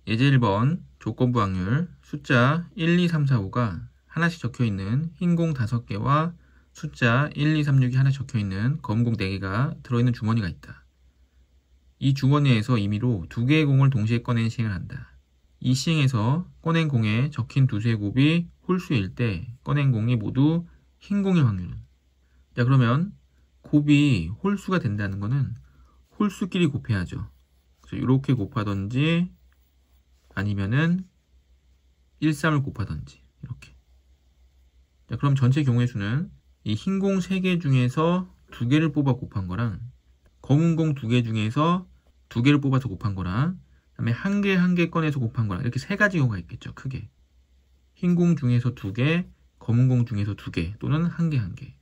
예제 1번 조건부 확률 숫자 1, 2, 3, 4, 5가 하나씩 적혀있는 흰 공 5개와 숫자 1, 2, 3, 6이 하나 적혀있는 검은 공 4개가 들어있는 주머니가 있다. 이 주머니에서 임의로 2개의 공을 동시에 꺼내는 시행을 한다. 이 시행에서 꺼낸 공에 적힌 두수의 곱이 홀수일 때 꺼낸 공이 모두 흰 공일 확률은? 자, 그러면 곱이 홀수가 된다는 거는 홀수끼리 곱해야죠. 그래서 이렇게 곱하던지 아니면은 1, 3을 곱하던지 이렇게. 자, 그럼 전체 경우의 수는 이 흰 공 3개 중에서 2개를 뽑아 곱한 거랑 검은 공 2개 중에서 2개를 뽑아서 곱한 거랑 그다음에 한 개 꺼내서 곱한 거랑 이렇게 3가지 경우가 있겠죠. 크게. 흰 공 중에서 2개, 검은 공 중에서 2개 또는 한 개.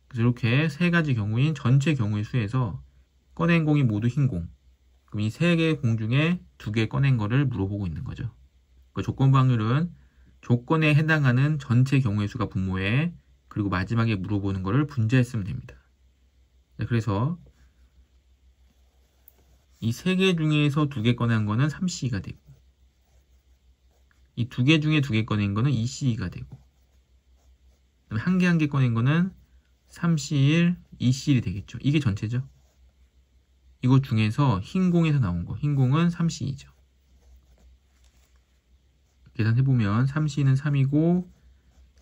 그래서 이렇게 3가지 경우인 전체 경우의 수에서 꺼낸 공이 모두 흰 공. 그럼 이 3개의 공 중에 2개 꺼낸 거를 물어보고 있는 거죠. 그 조건부 확률은 조건에 해당하는 전체 경우의 수가 분모에 그리고 마지막에 물어보는 거를 분자에 쓰면 됩니다. 그래서 이 3개 중에서 2개 꺼낸 거는 3CE가 되고 이 2개 중에 2개 꺼낸 거는 2CE가 되고 한 개 꺼낸 거는 3C1, 2C1이 되겠죠. 이게 전체죠. 이거 중에서 흰 공에서 나온 거, 흰 공은 3CE죠. 계산해보면 3C는 3이고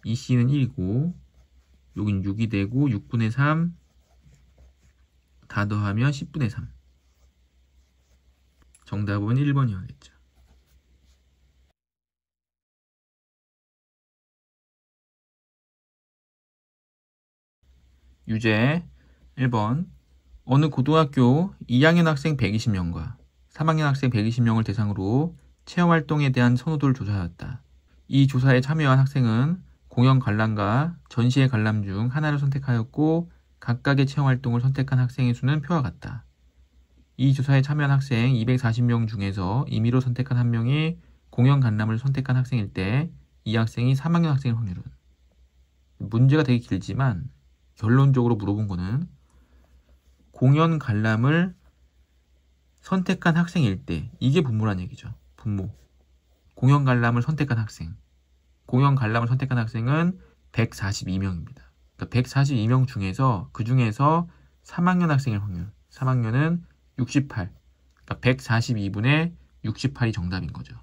2C는 1이고 여긴 6이 되고 6분의 3 다 더하면 10분의 3. 정답은 1번이었겠죠. 유제 1번 어느 고등학교 2학년 학생 120명과 3학년 학생 120명을 대상으로 체험활동에 대한 선호도를 조사하였다. 이 조사에 참여한 학생은 공연 관람과 전시회 관람 중 하나를 선택하였고 각각의 체험활동을 선택한 학생의 수는 표와 같다. 이 조사에 참여한 학생 240명 중에서 임의로 선택한 한 명이 공연 관람을 선택한 학생일 때 이 학생이 3학년 학생일 확률은? 문제가 되게 길지만 결론적으로 물어본 거는 공연 관람을 선택한 학생일 때 이게 분모란 얘기죠. 분모. 공연 관람을 선택한 학생. 공연 관람을 선택한 학생은 142명입니다. 그러니까 142명 중에서 그 중에서 3학년 학생일 확률. 3학년은 68. 그러니까 142분의 68이 정답인 거죠.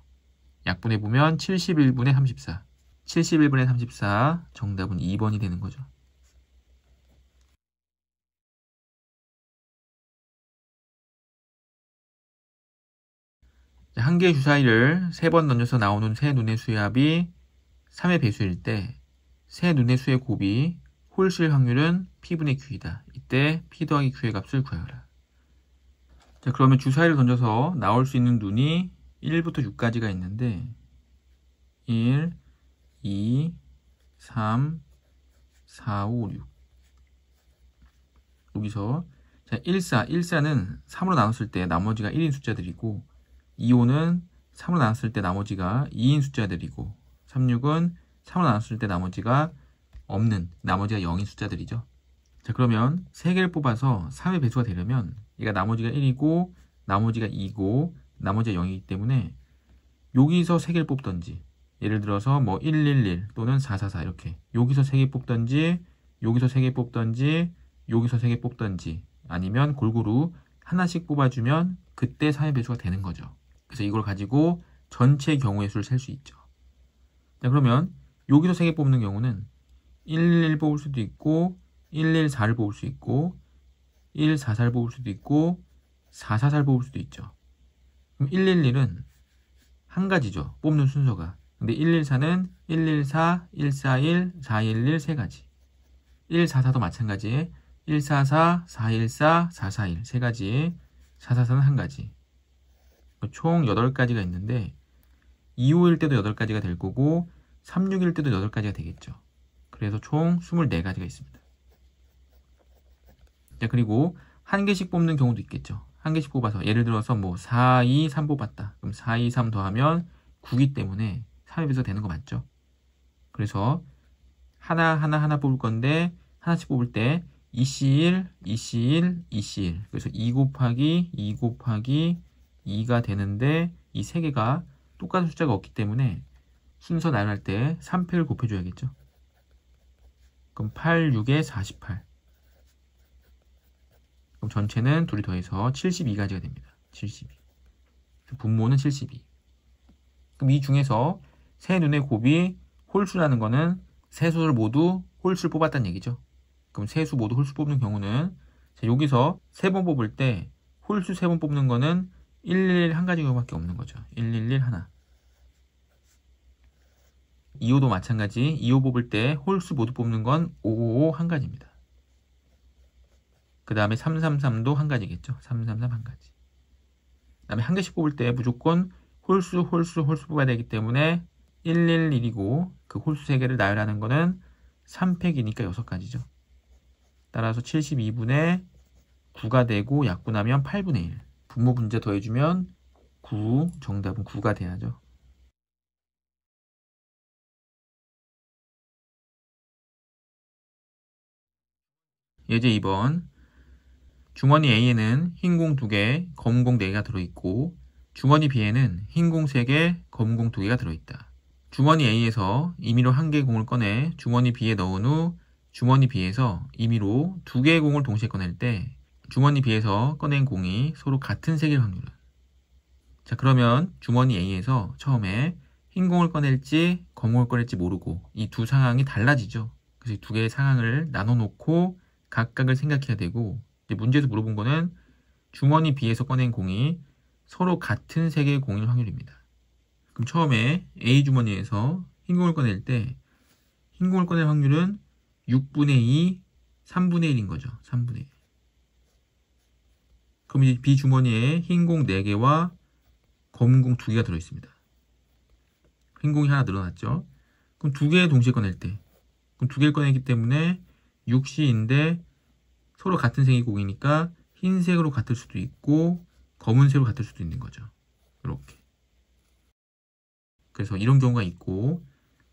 약분해보면 71분의 34. 71분의 34 정답은 2번이 되는 거죠. 한 개의 주사위를 3번 던져서 나오는 세 눈의 수의 합이 3의 배수일 때 세 눈의 수의 곱이 홀수일 확률은 P분의 Q이다. 이때 P 더하기 Q의 값을 구하여라. 자, 그러면 주사위를 던져서 나올 수 있는 눈이 1부터 6까지가 있는데 1, 2, 3, 4, 5, 6 여기서 자, 14는 3으로 나눴을 때 나머지가 1인 숫자들이고 25는 3으로 나눴을 때 나머지가 2인 숫자들이고 36은 3으로 나눴을 때 나머지가 없는 나머지가 0인 숫자들이죠. 자, 그러면 3개를 뽑아서 3의 배수가 되려면 얘가 나머지가 1이고 나머지가 2고 나머지가 0이기 때문에 여기서 3개를 뽑던지 예를 들어서 뭐 111 또는 444 이렇게 여기서 3개 뽑던지 여기서 3개 뽑던지 여기서 3개 뽑던지 아니면 골고루 하나씩 뽑아주면 그때 3의 배수가 되는 거죠. 그래서 이걸 가지고 전체 경우의 수를 셀 수 있죠. 자, 그러면 여기서 3개 뽑는 경우는 111 뽑을 수도 있고 114를 뽑을 수 있고 144를 뽑을 수도 있고 444를 뽑을 수도 있죠. 그럼 111은 한 가지죠. 뽑는 순서가. 근데 114는 114, 141, 411 세 가지. 144도 마찬가지. 144, 414, 441 세 가지. 444는 한 가지. 총 8가지가 있는데 25일 때도 8가지가 될 거고 36일 때도 8가지가 되겠죠. 그래서 총 24가지가 있습니다. 자, 그리고 한 개씩 뽑는 경우도 있겠죠. 한 개씩 뽑아서 예를 들어서 뭐 4, 2, 3 뽑았다. 그럼 4, 2, 3 더하면 9기 때문에 3의 배수가 되는 거 맞죠? 그래서 하나 뽑을 건데 하나씩 뽑을 때 2C1, 2C1, 2C1 그래서 2 곱하기 2 곱하기 2가 되는데 이 세 개가 똑같은 숫자가 없기 때문에 순서 나열할 때 3팩을 곱해줘야겠죠. 그럼 8, 6에 48. 그럼 전체는 둘이 더해서 72가지가 됩니다. 72. 분모는 72. 그럼 이 중에서 세 눈의 곱이 홀수라는 거는 세 수를 모두 홀수를 뽑았다는 얘기죠. 그럼 세 수 모두 홀수 뽑는 경우는 여기서 3번 뽑을 때 홀수 3번 뽑는 거는 111 한 가지 경우밖에 없는 거죠. 111 하나. 2호도 마찬가지. 2호 뽑을 때 홀수 모두 뽑는 건 555 한 가지입니다. 그 다음에 333도 한 가지겠죠. 333 한 가지. 그 다음에 한 개씩 뽑을 때 무조건 홀수 뽑아야 되기 때문에 111이고 그 홀수 3개를 나열하는 거는 3팩이니까 6가지죠. 따라서 72분의 9가 되고 약분하면 8분의 1. 분모 분자 더해주면 9. 정답은 9가 돼야죠. 예제 2번. 주머니 A에는 흰 공 2개, 검은 공 4개가 들어있고 주머니 B에는 흰 공 3개, 검은 공 2개가 들어있다. 주머니 A에서 임의로 1개의 공을 꺼내 주머니 B에 넣은 후 주머니 B에서 임의로 2개의 공을 동시에 꺼낼 때 주머니 B에서 꺼낸 공이 서로 같은 색일 확률은? 자, 그러면 주머니 A에서 처음에 흰 공을 꺼낼지 검은 공을 꺼낼지 모르고 이 두 상황이 달라지죠. 그래서 이 두 개의 상황을 나눠 놓고 각각을 생각해야 되고 이제 문제에서 물어본 거는 주머니 B에서 꺼낸 공이 서로 같은 색의 공일 확률입니다. 그럼 처음에 A 주머니에서 흰 공을 꺼낼 때 흰 공을 꺼낼 확률은 6분의 2, 3분의 1인 거죠. 3분의 1. 그럼 이제 B 주머니에 흰 공 4개와 검은 공 2개가 들어있습니다. 흰 공이 하나 늘어났죠. 그럼 2개 동시에 꺼낼 때 그럼 2개를 꺼내기 때문에 6C인데 서로 같은 색의 공이니까 흰색으로 같을 수도 있고 검은색으로 같을 수도 있는 거죠. 이렇게. 그래서 이런 경우가 있고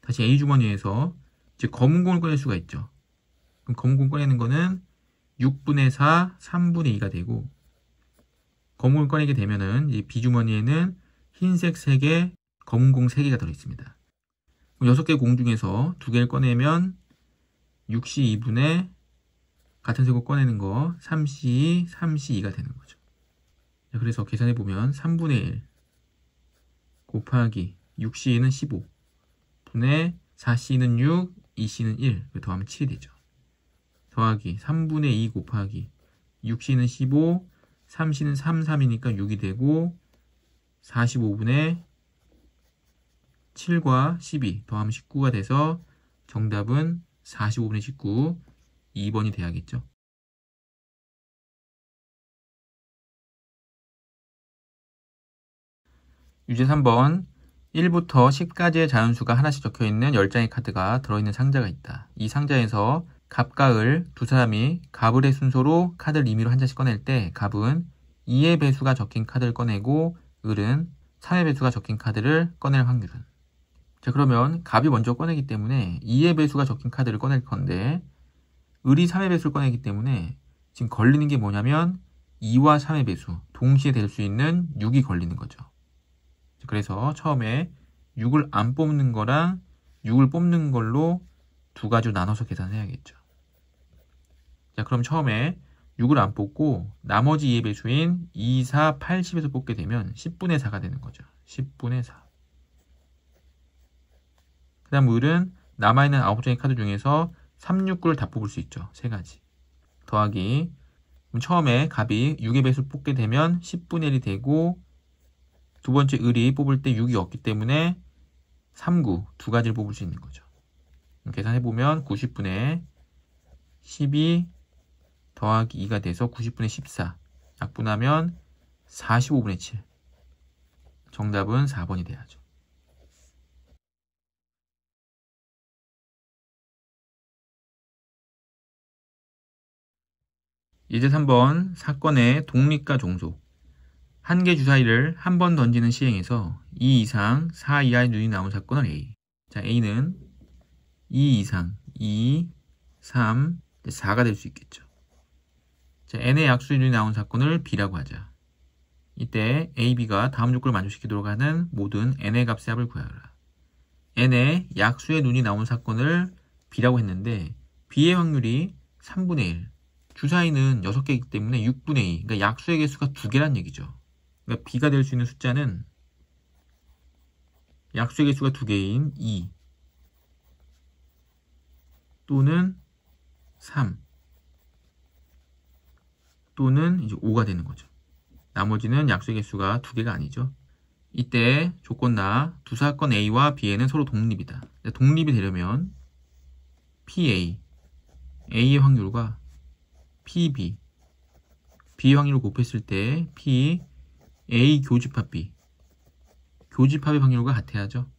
다시 A 주머니에서 이제 검은 공을 꺼낼 수가 있죠. 그럼 검은 공 꺼내는 거는 6분의 4, 3분의 2가 되고 검은 공을 꺼내게 되면은 이 B 주머니에는 흰색 3개, 검은 공 3개가 들어있습니다. 6개 공 중에서 2개를 꺼내면 6C 2분의 같은 색으로 꺼내는 거 3C, 3C2가 되는 거죠. 그래서 계산해보면 3분의 1 곱하기 6C는 15 분의 4C는 6, 2C는 1 더하면 7이 되죠. 더하기 3분의 2 곱하기 6C는 15, 3C는 3, 3이니까 6이 되고 45분의 7과 12 더하면 19가 돼서 정답은 45분의 19 2번이 돼야겠죠. 유제 3번 1부터 10까지의 자연수가 하나씩 적혀있는 10장의 카드가 들어있는 상자가 있다. 이 상자에서 갑과 을 두 사람이 갑을의 순서로 카드를 임의로 한 장씩 꺼낼 때 갑은 2의 배수가 적힌 카드를 꺼내고 을은 3의 배수가 적힌 카드를 꺼낼 확률은? 자, 그러면 갑이 먼저 꺼내기 때문에 2의 배수가 적힌 카드를 꺼낼 건데 을이 3의 배수를 꺼내기 때문에 지금 걸리는 게 뭐냐면 2와 3의 배수 동시에 될 수 있는 6이 걸리는 거죠. 그래서 처음에 6을 안 뽑는 거랑 6을 뽑는 걸로 두 가지로 나눠서 계산해야겠죠. 자, 그럼 처음에 6을 안 뽑고 나머지 2의 배수인 2, 4, 8, 10에서 뽑게 되면 10분의 4가 되는 거죠. 10분의 4. 그 다음 을은 남아있는 9장의 카드 중에서 3, 6, 9를 다 뽑을 수 있죠. 세 가지. 더하기 그럼 처음에 갑이 6의 배수를 뽑게 되면 10분의 1이 되고 두 번째 을이 뽑을 때 6이 없기 때문에 3, 9 두 가지를 뽑을 수 있는 거죠. 계산해보면 90분의 12 더하기 2가 돼서 90분의 14 약분하면 45분의 7 정답은 4번이 돼야죠. 이제 3번 사건의 독립과 종속 한 개 주사위를 한 번 던지는 시행에서 2 이상 4 이하의 눈이 나온 사건을 A. 자, A는 2 이상 2, 3, 4가 될 수 있겠죠. 자, N의 약수의 눈이 나온 사건을 B라고 하자. 이때 A, B가 다음 조건을 만족시키도록 하는 모든 n의 값의 합을 구하라. n의 약수의 눈이 나온 사건을 B라고 했는데 B의 확률이 3분의 1. 주사위는 6개이기 때문에 6분의 2. 그러니까 약수의 개수가 2개란 얘기죠. 그러니까 B가 될 수 있는 숫자는 약수의 개수가 2개인 2 또는 3 또는 이제 5가 되는 거죠. 나머지는 약수의 개수가 2개가 아니죠. 이때 조건나 두 사건 A와 B에는 서로 독립이다. 독립이 되려면 PA, A의 확률과 PB, B의 확률을 곱했을 때 P, A 교집합 B, 교집합의 확률과 같아야죠.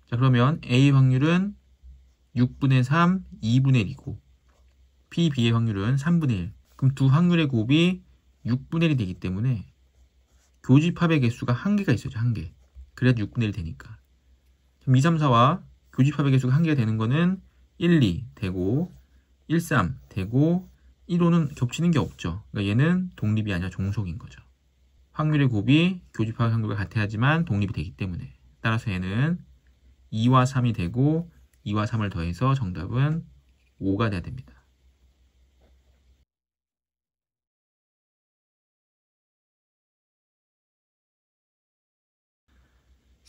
자, 그러면 A 확률은 6분의 3, 2분의 1이고 PB의 확률은 3분의 1. 그럼 두 확률의 곱이 6분의 1이 되기 때문에 교집합의 개수가 1개가 있어야죠. 1개. 그래야 6분의 1이 되니까. 2, 3, 4와 교집합의 개수가 1개가 되는 거는 1, 2 되고 1, 3 되고 1, 5는 겹치는 게 없죠. 그러니까 얘는 독립이 아니라 종속인 거죠. 확률의 곱이 교집합의 확률과 같아야지만 독립이 되기 때문에. 따라서 얘는 2와 3이 되고 2와 3을 더해서 정답은 5가 돼야 됩니다.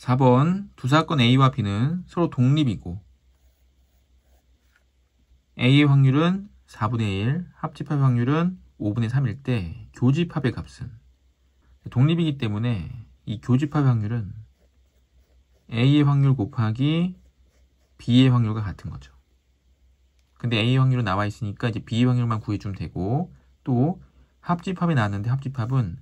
4번 두 사건 A와 B는 서로 독립이고 A의 확률은 4분의 1, 합집합의 확률은 5분의 3일 때 교집합의 값은 독립이기 때문에 이 교집합의 확률은 A의 확률 곱하기 B의 확률과 같은 거죠. 근데 A의 확률은 나와 있으니까 이제 B의 확률만 구해주면 되고 또 합집합이 나왔는데 합집합은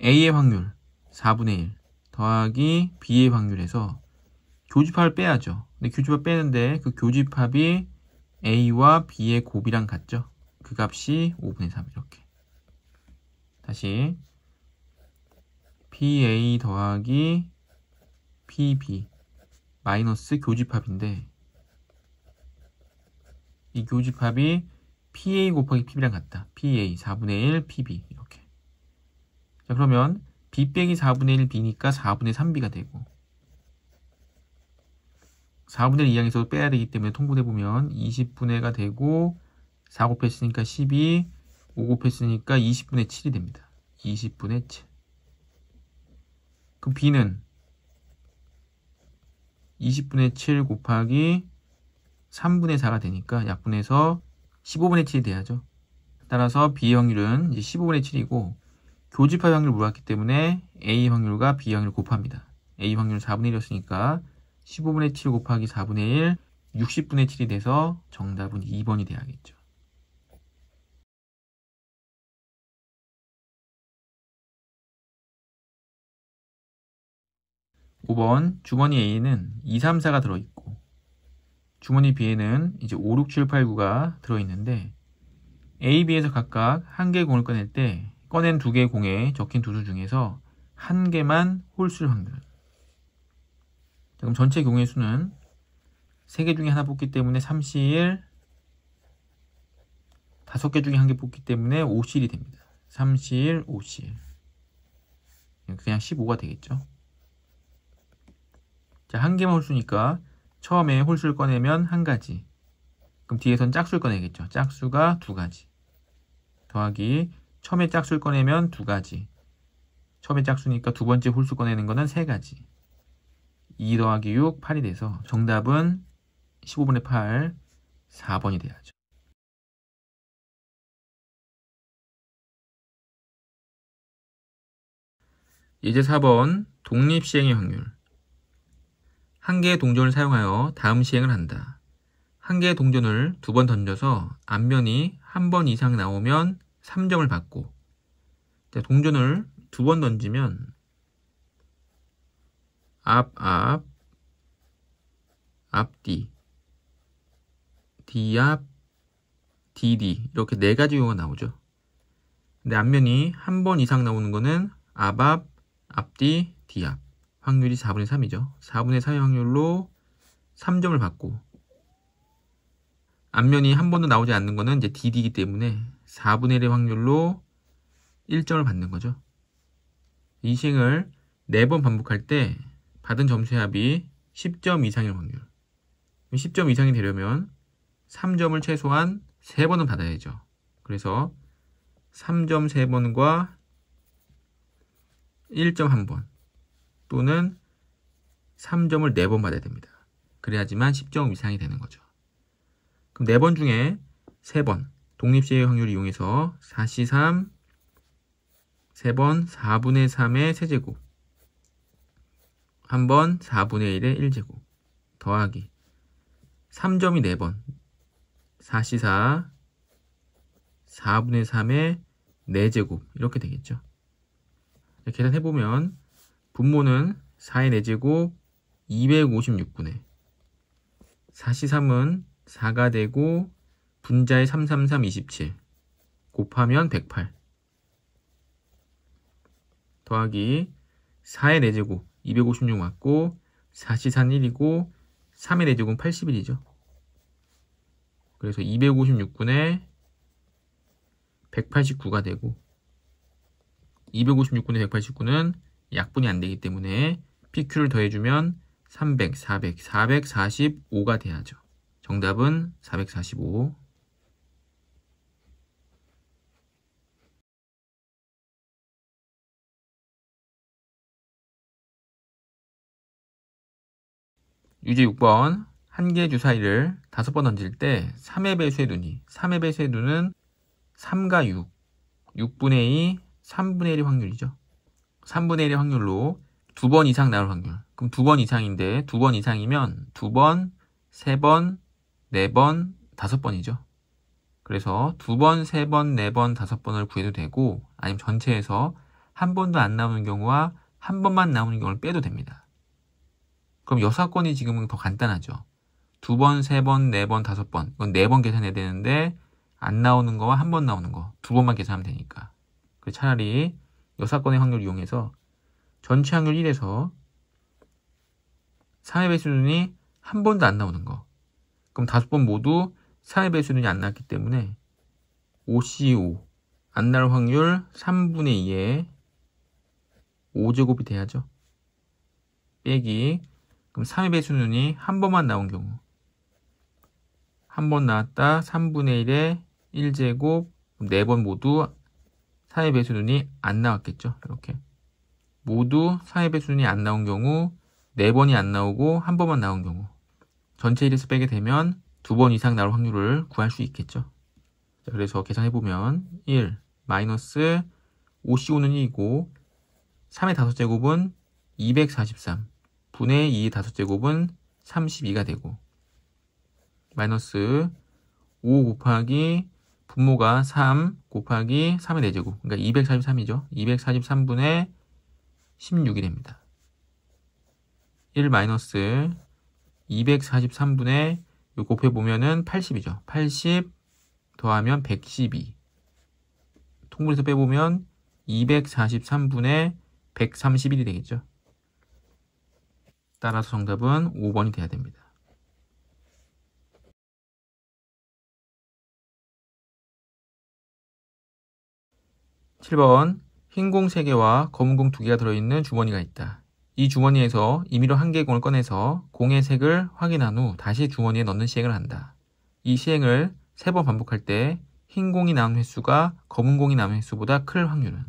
A의 확률 4분의 1 더하기 B의 확률에서 교집합을 빼야죠. 근데 교집합 빼는데 그 교집합이 A와 B의 곱이랑 같죠. 그 값이 5분의 3 이렇게. 다시 PA 더하기 PB 마이너스 교집합인데 이 교집합이 PA 곱하기 PB랑 같다. PA 4분의 1 PB 이렇게. 자, 그러면 B 빼기 4분의 1 B니까 4분의 3B가 되고 4분의 1 이항에서 빼야 되기 때문에 통분해보면 20분의 가 되고 4 곱했으니까 12, 5 곱했으니까 20분의 7이 됩니다. 20분의 7. 그럼 B는 20분의 7 곱하기 3분의 4가 되니까 약분해서 15분의 7이 돼야죠. 따라서 B의 확률은 이제 15분의 7이고 교집합 확률을 물었기 때문에 A 확률과 B 확률을 곱합니다. A 확률은 4분의 1이었으니까 15분의 7 곱하기 4분의 1, 60분의 7이 돼서 정답은 2번이 돼야겠죠. (5번) 주머니 A에는 2, 3, 4가 들어있고 주머니 B에는 이제 5, 6, 7, 8, 9가 들어있는데 A, B에서 각각 한 개의 공을 꺼낼 때 꺼낸 두 개의 공에 적힌 두 수 중에서 한 개만 홀수일 확률. 그럼 전체 공의 수는 3개 중에 하나 뽑기 때문에 3실, 5개 중에 한 개 뽑기 때문에 5실이 됩니다. 3실, 5실. 그냥 15가 되겠죠. 자, 한 개만 홀수니까 처음에 홀수를 꺼내면 한 가지. 그럼 뒤에선 짝수를 꺼내겠죠. 짝수가 2가지. 더하기 처음에 짝수를 꺼내면 2가지. 처음에 짝수니까 두 번째 홀수 꺼내는 거는 3가지. 2 더하기 6, 8이 돼서 정답은 15분의 8, 4번이 돼야죠. 이제 4번 독립시행의 확률. 한 개의 동전을 사용하여 다음 시행을 한다. 한 개의 동전을 2번 던져서 앞면이 한 번 이상 나오면 3점을 받고 동전을 2번 던지면 앞뒤, 뒤앞, DD 이렇게 4가지 경우가 나오죠. 근데 앞면이 한 번 이상 나오는 거는 앞, 앞뒤, 뒤앞. 확률이 4분의 3이죠. 4분의 4의 확률로 3점을 받고 앞면이 한 번도 나오지 않는 거는 이제 DD이기 때문에 4분의 1의 확률로 1점을 받는 거죠. 이 시행을 4번 반복할 때 받은 점수의 합이 10점 이상일 확률. 10점 이상이 되려면 3점을 최소한 3번은 받아야죠. 그래서 3점 3번과 1점 1번 또는 3점을 4번 받아야 됩니다. 그래야지만 10점 이상이 되는 거죠. 그럼 4번 중에 3번 독립시행 확률을 이용해서 4C3 3번 4분의 3의 세제곱 1번 4분의 1의 1제곱 더하기 3점이 4번 4C4 4분의 3의 4제곱 이렇게 되겠죠. 계산해보면 분모는 4의 4제곱 256분의 4C3은 4가 되고 분자의 333 27 곱하면 108 더하기 4의 4제곱 256 맞고 4C4는 1이고 3의 4제곱은 81이죠. 그래서 256분의 189가 되고 256분의 189는 약분이 안 되기 때문에 PQ를 더해주면 300, 400, 445가 돼야죠. 정답은 445. 유제 6번 한 개의 주사위를 5번 던질 때 3의 배수의 눈이 3의 배수의 눈은 3과 6, 6분의 2, 3분의 1의 확률이죠. 3분의 1의 확률로 2번 이상 나올 확률. 그럼 2번 이상인데 2번 이상이면 2번, 3번, 4번, 5번이죠. 그래서 2번, 3번, 4번, 5번을 구해도 되고 아니면 전체에서 한 번도 안 나오는 경우와 한 번만 나오는 경우를 빼도 됩니다. 그럼 6건이 지금은 더 간단하죠. 2번, 3번, 4번, 5번. 이건 4번 계산해야 되는데 안 나오는 거와 한 번 나오는 거 2번만 계산하면 되니까. 그래서 차라리 6건의 확률을 이용해서 전체 확률 1에서 3의 배수눈이 한 번도 안 나오는 거. 그럼 5번 모두 3의 배수눈이 안 나왔기 때문에 5C5 안 나올 확률 3분의 2에 5제곱이 돼야죠. 빼기 그럼 3의 배수눈이 한 번만 나온 경우 한 번 나왔다 3분의 1에 1제곱 4번 모두 4의 배수눈이 안 나왔겠죠. 이렇게 모두 4의 배수눈이 안 나온 경우 4번이 안 나오고 한 번만 나온 경우 전체 1에서 빼게 되면 2번 이상 나올 확률을 구할 수 있겠죠. 자, 그래서 계산해보면 1 마이너스 5C5는 2이고 3의 5제곱은 243 분의 2의 5제곱은 32가 되고 마이너스 5 곱하기 분모가 3 곱하기 3의 4제곱 그러니까 243이죠. 243분의 16이 됩니다. 1 마이너스 243분의 곱해보면은 80이죠. 80 더하면 112 통분해서 빼보면 243분의 131이 되겠죠. 따라서 정답은 5번이 돼야 됩니다. 7번 흰 공 3개와 검은 공 2개가 들어있는 주머니가 있다. 이 주머니에서 임의로 한 개의 공을 꺼내서 공의 색을 확인한 후 다시 주머니에 넣는 시행을 한다. 이 시행을 3번 반복할 때 흰 공이 나온 횟수가 검은 공이 나온 횟수보다 클 확률은?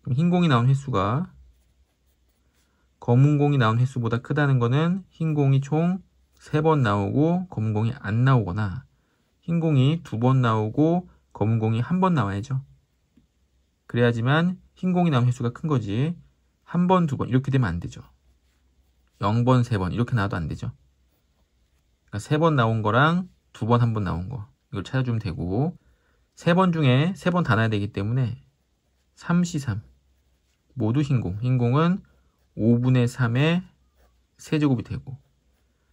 그럼 흰 공이 나온 횟수가 검은 공이 나온 횟수보다 크다는 거는 흰 공이 총 3번 나오고 검은 공이 안 나오거나 흰 공이 2번 나오고 검은 공이 1번 나와야죠. 그래야지만 흰 공이 나온 횟수가 큰 거지 1번, 2번 이렇게 되면 안 되죠. 0번, 3번 이렇게 나와도 안 되죠. 그러니까 3번 나온 거랑 2번, 1번 나온 거 이걸 찾아주면 되고 3번 중에 3번 다 나야 되기 때문에 3C3 모두 흰공. 흰공은 5분의 3의 세제곱이 되고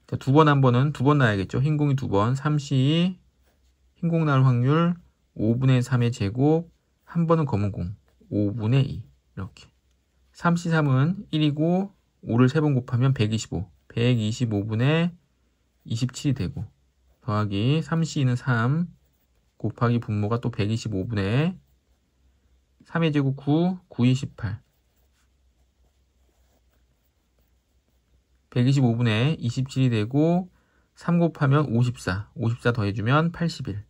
자, 2번, 1번은 2번 나야겠죠. 흰공이 2번 3C2 흰공 나올 확률 5분의 3의 제곱 1번은 검은공 5분의 2 이렇게 3C3은 1이고 5를 3번 곱하면 125 125분의 27이 되고 더하기 3C2는 3 곱하기 분모가 또 125분의 3의 제곱 9, 9, 28 125분의 27이 되고 3 곱하면 54, 54 더해주면 81.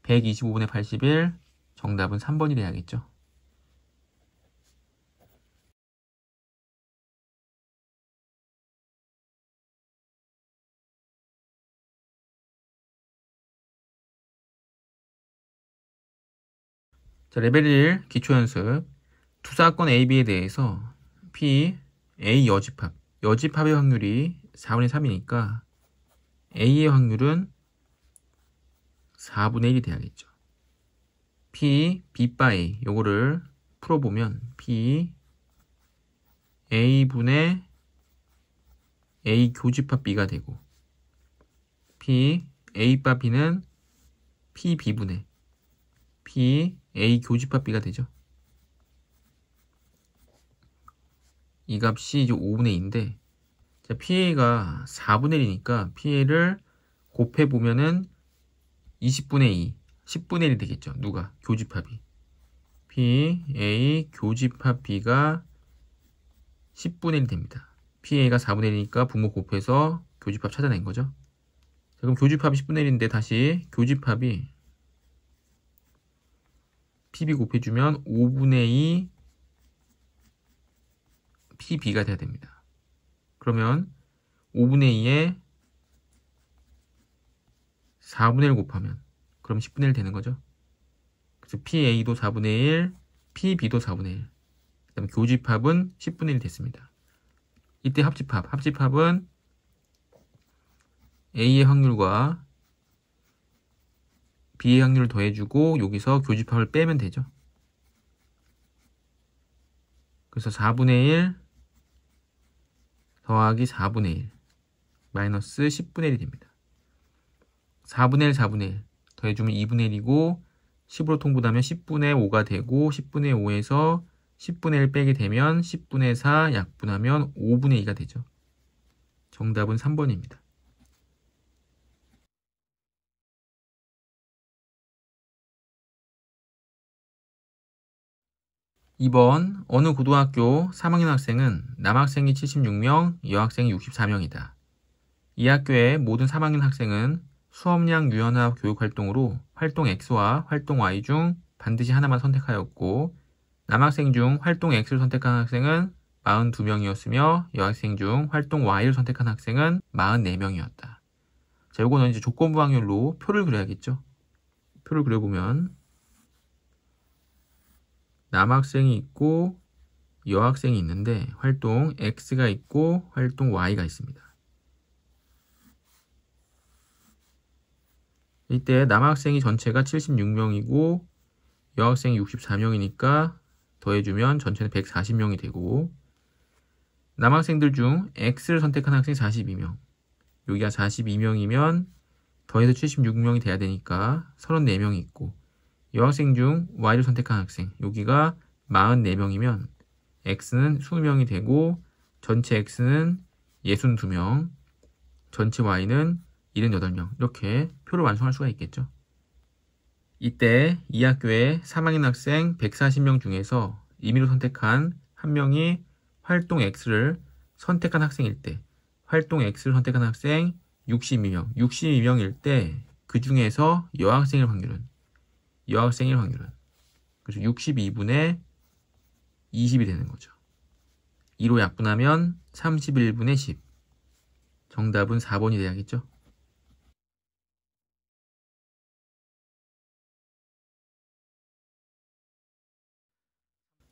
125분의 81, 정답은 3번이 돼야겠죠. 자, 레벨 1 기초연습. 두 사건 A, B에 대해서 P, A 여집합의 확률이 4분의 3이니까 A의 확률은 4분의 1이 돼야겠죠. P, B 바 A 요거를 풀어보면 P, A분의 A 교집합 B가 되고 P, A 바 B는 P, B분의 P, A 교집합 B가 되죠. 이 값이 이제 5분의 2인데 자, PA가 4분의 1이니까 PA를 곱해보면은 20분의 2, 10분의 1이 되겠죠. 누가? 교집합이. PA 교집합 B가 10분의 1이 됩니다. PA가 4분의 1이니까 분모 곱해서 교집합 찾아낸 거죠. 자, 그럼 교집합이 10분의 1인데 다시 교집합이 PB 곱해주면 5분의 2 PB가 돼야 됩니다. 그러면 5분의 2에 4분의 1 곱하면 그럼 10분의 1 되는 거죠. 그래서 PA도 4분의 1, PB도 4분의 1. 그 다음에 교집합은 10분의 1 됐습니다. 이때 합집합은 A의 확률과 B의 확률을 더해주고 여기서 교집합을 빼면 되죠. 그래서 4분의 1 더하기 4분의 1 마이너스 10분의 1이 됩니다. 4분의 1, 4분의 1 더해주면 2분의 1이고 10으로 통분하면 10분의 5가 되고 10분의 5에서 10분의 1 빼게 되면 10분의 4 약분하면 5분의 2가 되죠. 정답은 3번입니다. 2번 어느 고등학교 3학년 학생은 남학생이 76명, 여학생이 64명이다. 이 학교의 모든 3학년 학생은 수업량 유연화 교육활동으로 활동 X와 활동 Y 중 반드시 하나만 선택하였고 남학생 중 활동 X를 선택한 학생은 42명이었으며 여학생 중 활동 Y를 선택한 학생은 44명이었다. 자, 요거는 이제 조건부 확률로 표를 그려야겠죠. 표를 그려보면 남학생이 있고 여학생이 있는데 활동 X가 있고 활동 Y가 있습니다. 이때 남학생이 전체가 76명이고 여학생이 64명이니까 더해주면 전체는 140명이 되고 남학생들 중 X를 선택한 학생이 42명 여기가 42명이면 더해서 76명이 돼야 되니까 34명이 있고 여학생 중 Y를 선택한 학생 여기가 44명이면 X는 20명이 되고 전체 X는 62명 전체 Y는 78명 이렇게 표를 완성할 수가 있겠죠. 이때 이 학교의 3학년 학생 140명 중에서 임의로 선택한 한 명이 활동 X를 선택한 학생일 때 활동 X를 선택한 학생 62명일 때 그 중에서 여학생일 확률은 그래서 62분의 20이 되는 거죠. 2로 약분하면 31분의 10 정답은 4번이 돼야겠죠.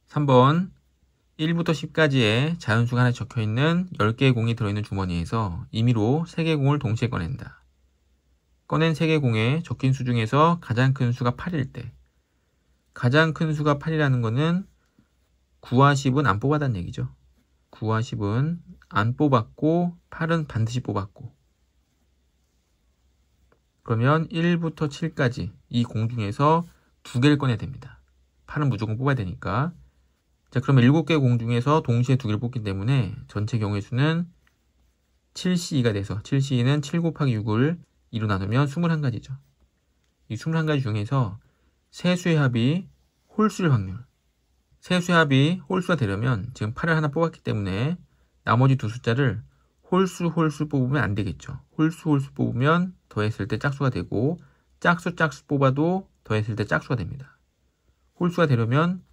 3번 1부터 10까지의 자연수가 하나 적혀있는 10개의 공이 들어있는 주머니에서 임의로 3개의 공을 동시에 꺼낸다. 꺼낸 3개의 공에 적힌 수 중에서 가장 큰 수가 8일 때 가장 큰 수가 8이라는 거는 9와 10은 안 뽑았다는 얘기죠. 9와 10은 안 뽑았고 8은 반드시 뽑았고 그러면 1부터 7까지 이 공 중에서 2개를 꺼내야 됩니다. 8은 무조건 뽑아야 되니까 자, 그러면 7개의 공 중에서 동시에 2개를 뽑기 때문에 전체 경우의 수는 7C2가 돼서 7C2는 7 곱하기 6을 2로 나누면 21가지죠. 이 21가지 중에서 세수의 합이 홀수일 확률 세수의 합이 홀수가 되려면 지금 8을 하나 뽑았기 때문에 나머지 두 숫자를 홀수 뽑으면 안 되겠죠. 홀수 뽑으면 더했을 때 짝수가 되고 짝수 뽑아도 더했을 때 짝수가 됩니다. 홀수가 되려면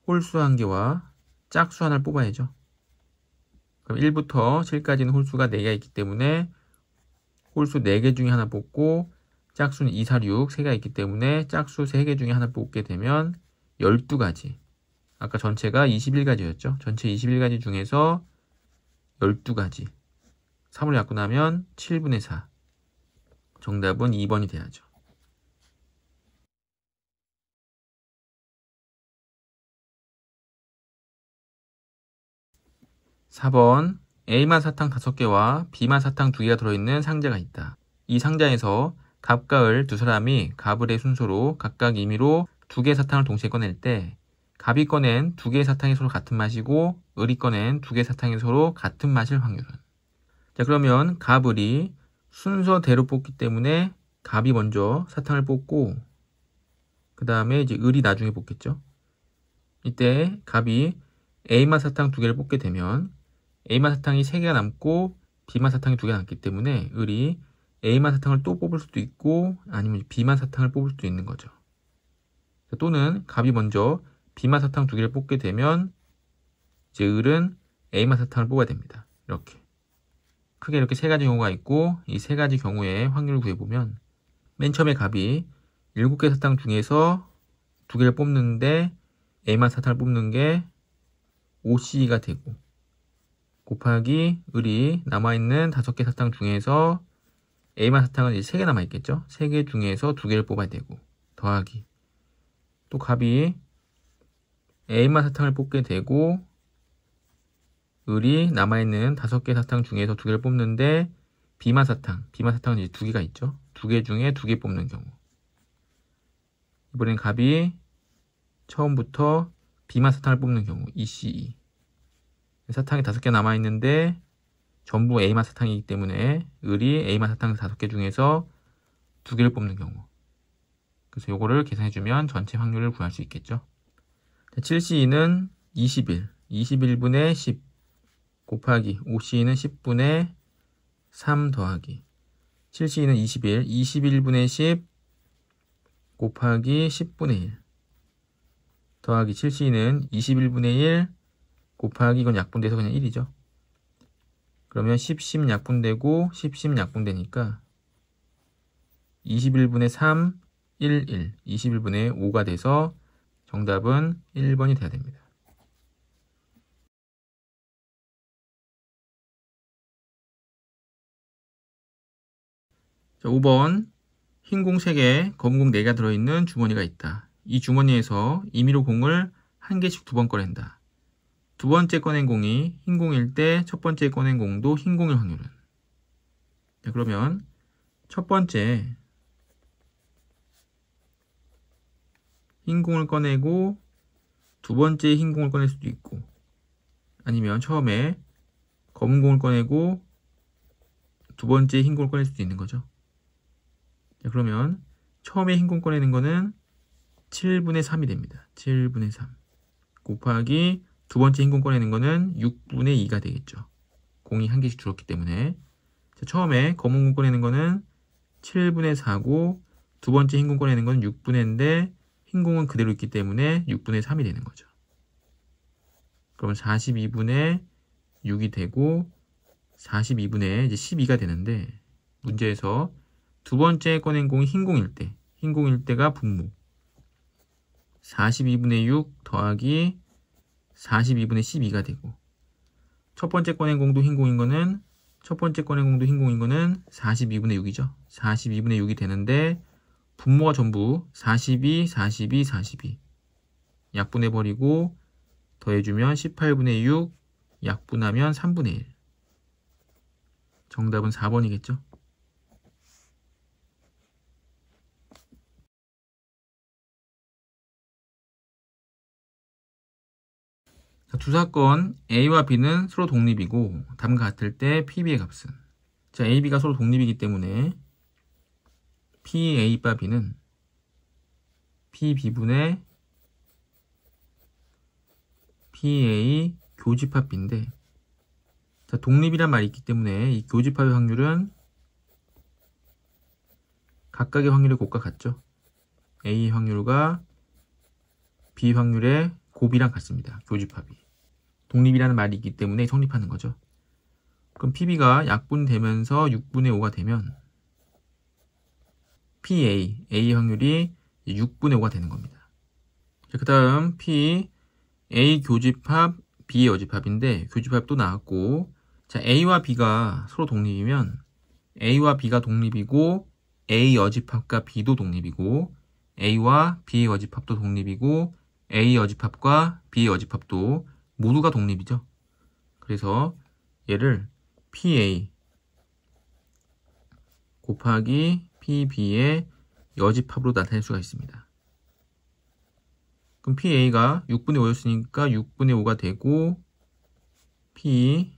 홀수 한 개와 짝수 하나를 뽑아야죠. 그럼 1부터 7까지는 홀수가 4개가 있기 때문에 홀수 4개 중에 하나 뽑고 짝수는 2, 4, 6 3개가 있기 때문에 짝수 3개 중에 하나 뽑게 되면 12가지. 아까 전체가 21가지였죠. 전체 21가지 중에서 12가지. 3으로 바꾸면 7분의 4. 정답은 2번이 돼야죠. 4번 A만 사탕 5개와 B만 사탕 2개가 들어있는 상자가 있다. 이 상자에서 갑과 을 두 사람이 갑을의 순서로 각각 임의로 2개의 사탕을 동시에 꺼낼 때 갑이 꺼낸 2개의 사탕이 서로 같은 맛이고 을이 꺼낸 2개의 사탕이 서로 같은 맛일 확률은? 자, 그러면 갑을이 순서대로 뽑기 때문에 갑이 먼저 사탕을 뽑고 그 다음에 이제 을이 나중에 뽑겠죠. 이때 갑이 A만 사탕 2개를 뽑게 되면 A만 사탕이 3개가 남고 B만 사탕이 2개가 남기 때문에 을이 A만 사탕을 또 뽑을 수도 있고 아니면 B만 사탕을 뽑을 수도 있는 거죠. 또는 갑이 먼저 B만 사탕 2개를 뽑게 되면 이제 을은 A만 사탕을 뽑아야 됩니다. 이렇게 크게 이렇게 3가지 경우가 있고 이 3가지 경우의 확률을 구해보면 맨 처음에 갑이 7개 사탕 중에서 2개를 뽑는데 A만 사탕을 뽑는 게 5C가 되고 곱하기 을이 남아있는 5개 사탕 중에서 A만 사탕은 이제 3개 남아있겠죠. 3개 중에서 2개를 뽑아야 되고 더하기 또 갑이 A만 사탕을 뽑게 되고 을이 남아있는 5개 사탕 중에서 2개를 뽑는데 B만 사탕은 이제 2개가 있죠. 2개 중에 2개 뽑는 경우 이번엔 갑이 처음부터 B만 사탕을 뽑는 경우 ECE 사탕이 5개 남아있는데 전부 A만 사탕이기 때문에 을이 A만 사탕 5개 중에서 2개를 뽑는 경우 그래서 요거를 계산해주면 전체 확률을 구할 수 있겠죠. 7C는 21분의 10 곱하기 5C는 10분의 3 더하기 7C는 21분의 10 곱하기 10분의 1 더하기 7C는 21분의 1 곱하기 이건 약분돼서 그냥 1이죠. 그러면 10 약분되고 10 약분되니까 21분의 3, 1, 21분의 5가 돼서 정답은 1번이 돼야 됩니다. 자, 5번 흰 공 3개, 검은 공 4개가 들어있는 주머니가 있다. 이 주머니에서 임의로 공을 한 개씩 2번 꺼낸다. 두 번째 꺼낸 공이 흰 공일 때 첫 번째 꺼낸 공도 흰 공일 확률은? 자, 그러면 첫 번째 흰 공을 꺼내고 두 번째 흰 공을 꺼낼 수도 있고 아니면 처음에 검은 공을 꺼내고 두 번째 흰 공을 꺼낼 수도 있는 거죠. 자, 그러면 처음에 흰 공 꺼내는 거는 7분의 3이 됩니다. 7분의 3 곱하기 두 번째 흰 공 꺼내는 거는 6분의 2가 되겠죠. 공이 한 개씩 줄었기 때문에. 자, 처음에 검은 공 꺼내는 거는 7분의 4고 두 번째 흰 공 꺼내는 건 6분의 1인데 흰 공은 그대로 있기 때문에 6분의 3이 되는 거죠. 그러면 42분의 6이 되고 42분의 이제 12가 되는데 문제에서 두 번째 꺼낸 공이 흰 공일 때가 분모 42분의 6 더하기 42분의 12가 되고 첫 번째 꺼낸 공도 흰 공인 거는 42분의 6이죠. 42분의 6이 되는데 분모가 전부 42 약분해버리고 더해주면 18분의 6 약분하면 3분의 1 정답은 4번이겠죠. 두 사건 A와 B는 서로 독립이고 답과 같을 때 PB의 값은? 자, A, B가 서로 독립이기 때문에 PA 바 B는 PB분의 PA 교집합 B인데 자, 독립이란 말이 있기 때문에 이 교집합의 확률은 각각의 확률의 곱과 같죠. A 확률과 B 확률의 곱이랑 같습니다. 교집합이. 독립이라는 말이 있기 때문에 성립하는 거죠. 그럼 PB가 약분되면서 6분의 5가 되면 PA, A 확률이 6분의 5가 되는 겁니다. 그 다음 P, A 교집합, B의 여집합인데 교집합 또 나왔고, 자, A와 B가 서로 독립이면 A와 B가 독립이고 A 여집합과 B도 독립이고 A와 B의 여집합도 독립이고 A 여집합과 B의 여집합도 모두가 독립이죠. 그래서 얘를 PA 곱하기 PB의 여집합으로 나타낼 수가 있습니다. 그럼 PA가 6분의 5였으니까 6분의 5가 되고 B의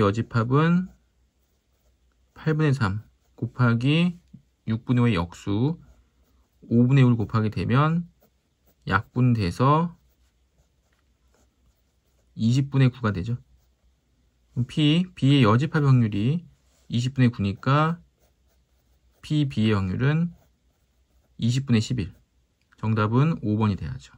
여집합은 8분의 3 곱하기 6분의 5의 역수 5분의 5를 곱하게 되면 약분돼서 20분의 9가 되죠. 그럼 B의 여집합의 확률이 20분의 9니까 B의 확률은 20분의 11. 정답은 5번이 돼야죠.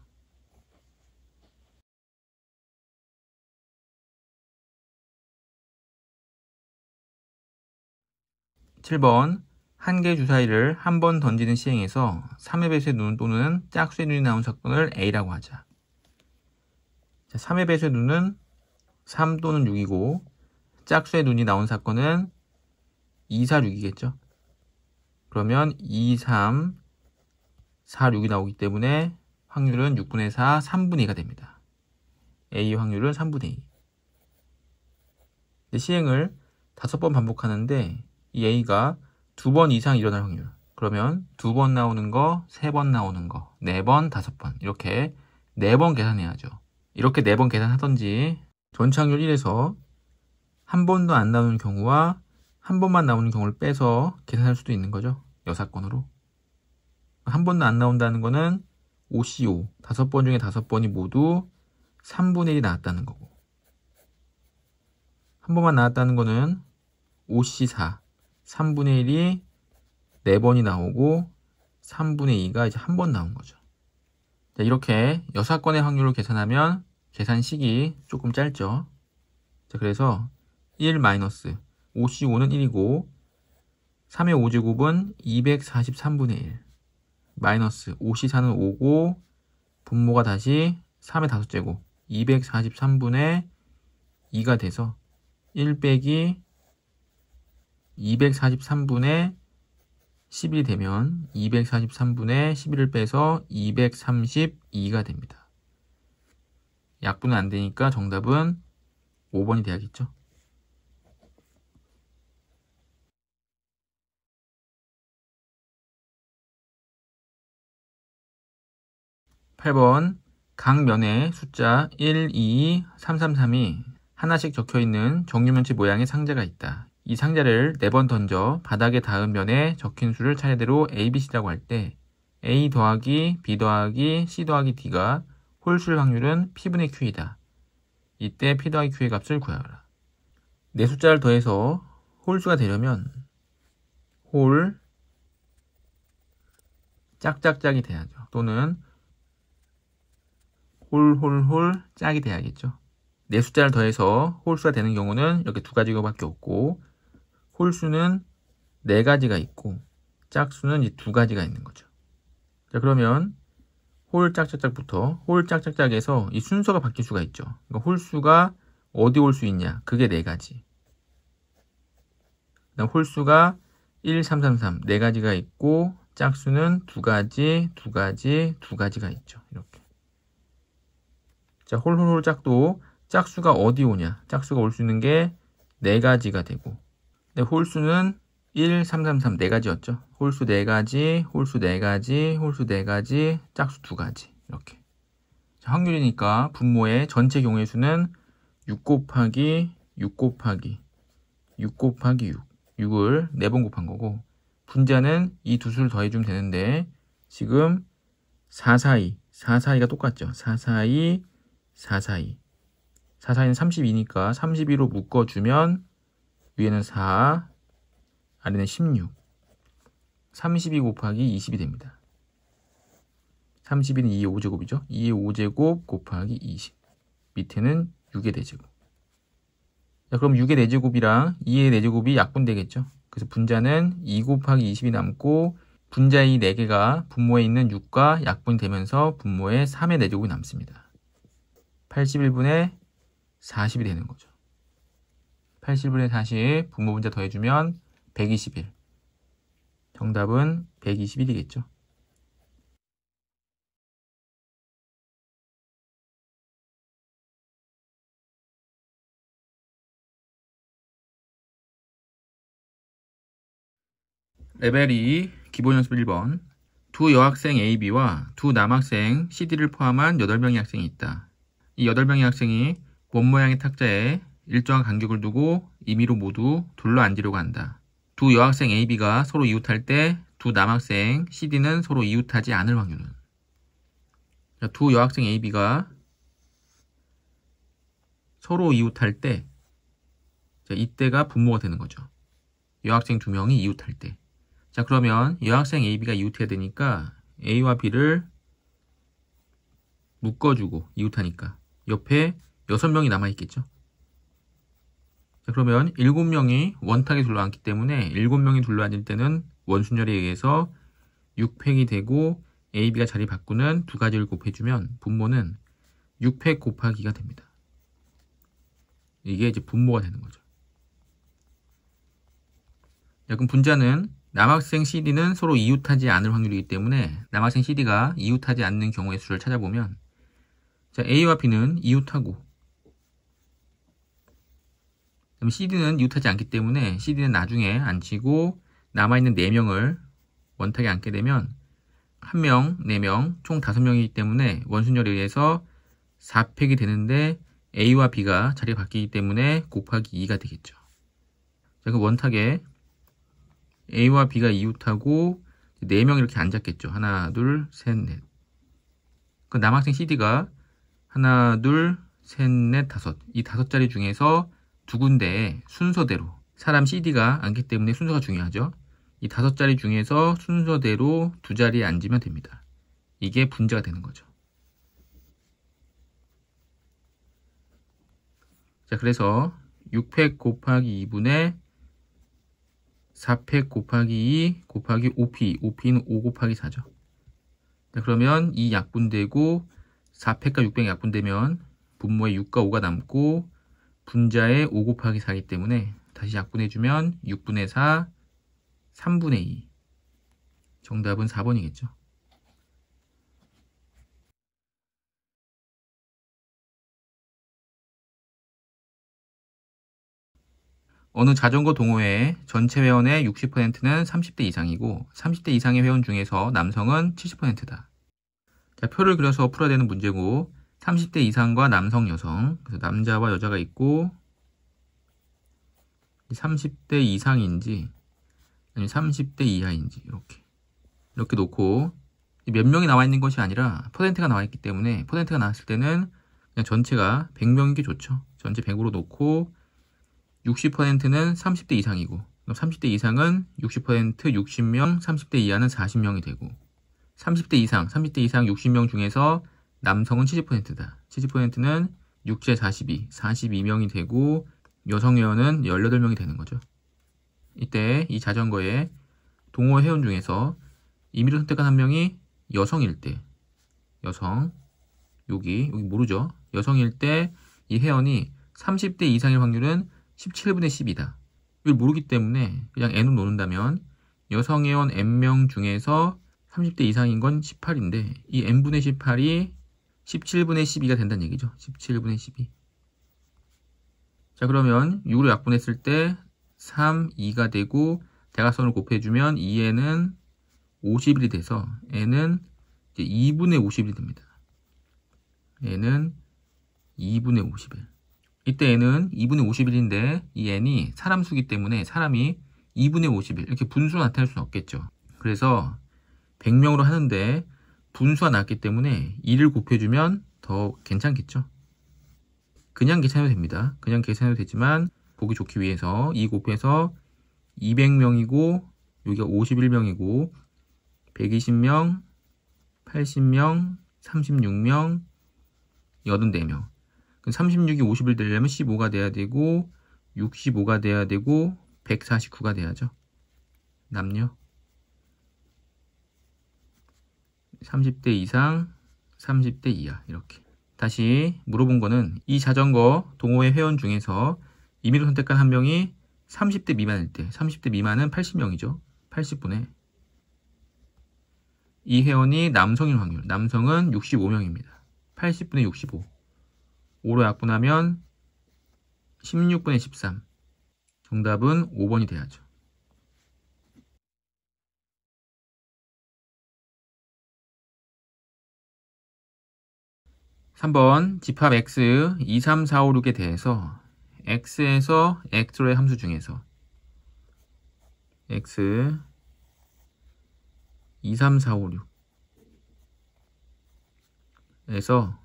7번 한 개의 주사위를 한 번 던지는 시행에서 3의 배수의 눈 또는 짝수의 눈이 나온 사건을 A라고 하자. 자, 3의 배수의 눈은 3 또는 6이고 짝수의 눈이 나온 사건은 2, 4, 6이겠죠. 그러면 2, 3, 4, 6이 나오기 때문에 확률은 6분의 4, 3분의 2가 됩니다. A 확률은 3분의 2. 시행을 5번 반복하는데 이 A가 2번 이상 일어날 확률. 그러면 2번 나오는 거, 3번 나오는 거, 4번, 5번 이렇게 4번 계산해야죠. 이렇게 4번 계산하던지 전체 확률 1에서 한 번도 안 나오는 경우와 한 번만 나오는 경우를 빼서 계산할 수도 있는 거죠. 여사건으로. 한 번도 안 나온다는 거는 5C5, 5번 중에 5번이 모두 3분의 1이 나왔다는 거고, 한 번만 나왔다는 거는 5C4, 3분의 1이 4번이 나오고 3분의 2가 이제 한 번 나온 거죠. 자, 이렇게 여사건의 확률을 계산하면 계산식이 조금 짧죠. 자, 그래서 1 마이너스 5C5는 1이고 3의 5제곱은 243분의 1 마이너스 5C4는 5고 분모가 다시 3의 5제곱 243분의 2가 돼서 1 빼기 243분의 11이 되면 243분의 11을 빼서 232가 됩니다. 약분은 안 되니까 정답은 5번이 돼야겠죠. 8번 각 면에 숫자 1, 2, 3, 3, 3이 하나씩 적혀있는 정육면체 모양의 상자가 있다. 이 상자를 4번 던져 바닥에 닿은 면에 적힌 수를 차례대로 A, B, C라고 할 때 A 더하기 B 더하기 C 더하기 D가 홀수일 확률은 P분의 Q이다. 이때 P 더하기 Q의 값을 구하라. 네 숫자를 더해서 홀수가 되려면 홀 짝짝짝이 돼야죠. 또는 홀홀홀 짝이 돼야겠죠. 네 숫자를 더해서 홀수가 되는 경우는 이렇게 두 가지밖에 없고, 홀수는 네 가지가 있고 짝수는 이제 두 가지가 있는 거죠. 자, 그러면 홀 짝짝짝부터 홀 짝짝짝에서 이 순서가 바뀔 수가 있죠. 그러니까 홀수가 어디 올 수 있냐? 그게 네 가지. 그다음 홀수가 1, 3, 3, 3 네 가지가 있고 짝수는 두 가지, 두 가지, 두 가지가 있죠. 이렇게. 자, 홀홀홀 짝도 짝수가 어디 오냐? 짝수가 올 수 있는 게 네 가지가 되고, 근데 홀수는 1, 3, 3, 3 네 가지였죠. 홀수 네 가지, 홀수 네 가지, 홀수 네 가지, 짝수 두 가지. 이렇게. 자, 확률이니까 분모의 전체 경우의 수는 6 곱하기 6 곱하기 6 곱하기 6. 6을 4번 곱한 거고, 분자는 이 두 수를 더해주면 되는데 지금 4, 4, 2, 4, 4, 2가 똑같죠. 4, 4, 2, 4, 4, 2. 4, 4는 32니까 32로 묶어주면 위에는 4, 아래는 16. 32 곱하기 20이 됩니다. 32는 2의 5제곱이죠. 2의 5제곱 곱하기 20. 밑에는 6의 4제곱. 자, 그럼 6의 4제곱이랑 2의 4제곱이 약분되겠죠. 그래서 분자는 2 곱하기 20이 남고 분자의 4개가 분모에 있는 6과 약분이 되면서 분모에 3의 4제곱이 남습니다. 81분의 40이 되는 거죠. 81분의 40 분모 분자 더해주면 121. 정답은 121이겠죠. 레벨 2 기본 연습 1번. 두 여학생 AB와 두 남학생 CD를 포함한 8명의 학생이 있다. 이 8명의 학생이 원 모양의 탁자에 일정한 간격을 두고 임의로 모두 둘러앉으려고 한다. 두 여학생 AB가 서로 이웃할 때 두 남학생 CD는 서로 이웃하지 않을 확률은? 두 여학생 AB가 서로 이웃할 때, 이때가 분모가 되는 거죠. 여학생 2명이 이웃할 때. 자, 그러면 여학생 AB가 이웃해야 되니까 A와 B를 묶어주고 이웃하니까 옆에 6명이 남아있겠죠. 자, 그러면 7명이 원탁에 둘러앉기 때문에 7명이 둘러앉을 때는 원순열에 의해서 6팩이 되고 AB가 자리 바꾸는 두 가지를 곱해주면 분모는 6팩 곱하기가 됩니다. 이게 이제 분모가 되는 거죠. 자, 그럼 분자는 남학생 CD는 서로 이웃하지 않을 확률이기 때문에 남학생 CD가 이웃하지 않는 경우의 수를 찾아보면 자, A와 B는 이웃하고 그럼 CD는 이웃하지 않기 때문에 CD는 나중에 앉히고 남아있는 4명을 원탁에 앉게 되면 1명, 4명, 총 5명이기 때문에 원순열에 의해서 4팩이 되는데 A와 B가 자리가 바뀌기 때문에 곱하기 2가 되겠죠. 자, 그 원탁에 A와 B가 이웃하고 4명 이렇게 앉았겠죠. 하나, 둘, 셋, 넷. 그 남학생 CD가 하나, 둘, 셋, 넷, 다섯. 이 5자리 중에서 두 군데에 순서대로 사람 CD가 앉기 때문에 순서가 중요하죠. 이 5자리 중에서 순서대로 2자리에 앉으면 됩니다. 이게 분자가 되는 거죠. 자, 그래서 6팩 곱하기 2분의 4팩 곱하기 2 곱하기 5P, 5P는 5 곱하기 4죠. 자, 그러면 이 약분되고 4팩과 6팩이 약분되면 분모에 6과 5가 남고 분자에 5 곱하기 4이기 때문에 다시 약분해주면 6분의 4, 3분의 2. 정답은 4번이겠죠. 어느 자전거 동호회의 전체 회원의 60%는 30대 이상이고 30대 이상의 회원 중에서 남성은 70%다. 자, 표를 그려서 풀어야 되는 문제고 30대 이상과 남성, 여성, 그래서 남자와 여자가 있고 30대 이상인지 아니면 30대 이하인지 이렇게 놓고 몇 명이 나와 있는 것이 아니라 퍼센트가 나와 있기 때문에 퍼센트가 나왔을 때는 그냥 전체가 100명인 게 좋죠. 전체 100으로 놓고 60%는 30대 이상이고 그럼 30대 이상은 60% 60명, 30대 이하는 40명이 되고 30대 이상 60명 중에서 남성은 70%다. 70%는 6제 42, 42명이 되고 여성 회원은 18명이 되는 거죠. 이때 이 자전거에 동호 회원 중에서 임의로 선택한 한 명이 여성일 때 여성 여기 모르죠. 여성일 때 이 회원이 30대 이상일 확률은 17분의 10이다. 이걸 모르기 때문에 그냥 n으로 놓는다면 여성 회원 n명 중에서 30대 이상인 건 18인데 이 n분의 18이 17분의 12가 된다는 얘기죠. 17분의 12. 자, 그러면 6으로 약분했을 때 3, 2가 되고 대각선을 곱해주면 2n은 50일이 돼서 n은 이제 2분의 50일이 됩니다. n은 2분의 50일. 이때 n은 2분의 50일인데 이 n이 사람 수기 때문에 사람이 2분의 50일 이렇게 분수로 나타낼 수는 없겠죠. 그래서 100명으로 하는데 분수가 낮기 때문에 2를 곱해주면 더 괜찮겠죠. 그냥 계산해도 됩니다. 그냥 계산해도 되지만 보기 좋기 위해서 2 곱해서 200명이고 여기가 51명이고 120명, 80명, 36명, 84명. 36이 50을 되려면 15가 돼야 되고 65가 돼야 되고 149가 돼야죠. 남녀 30대 이상, 30대 이하 이렇게. 다시 물어본 거는 이 자전거 동호회 회원 중에서 임의로 선택한 한 명이 30대 미만일 때, 30대 미만은 80명이죠. 80분의 이 회원이 남성인 확률, 남성은 65명입니다. 80분의 65. 5로 약분하면 16분의 13. 정답은 5번이 돼야죠. 3번 집합 x 2, 3, 4, 5, 6에 대해서 x에서 x로의 함수 중에서 x 2, 3, 4, 5, 6에서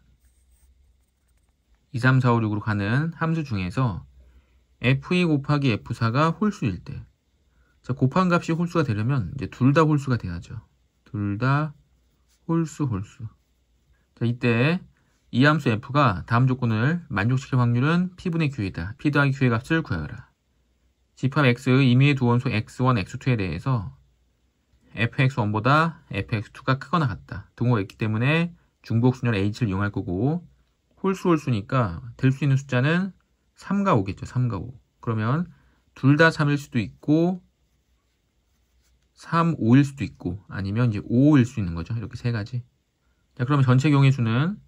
2, 3, 4, 5, 6으로 가는 함수 중에서 f2 곱하기 f4가 홀수일 때, 자, 곱한 값이 홀수가 되려면 이제 둘 다 홀수가 돼야죠. 둘 다 홀수. 자, 이때 이 함수 f가 다음 조건을 만족시킬 확률은 p분의 q이다. p 더하기 q의 값을 구하여라. 집합 x의 임의의 두 원소 x1, x2에 대해서 fx1보다 fx2가 크거나 같다. 등호가 있기 때문에 중복순열 h를 이용할 거고, 홀수니까 될 수 있는 숫자는 3과 5겠죠. 3과 5. 그러면 둘 다 3일 수도 있고 3, 5일 수도 있고 아니면 이제 5일 수 있는 거죠. 이렇게 세 가지. 자, 그러면 전체 경우의 수는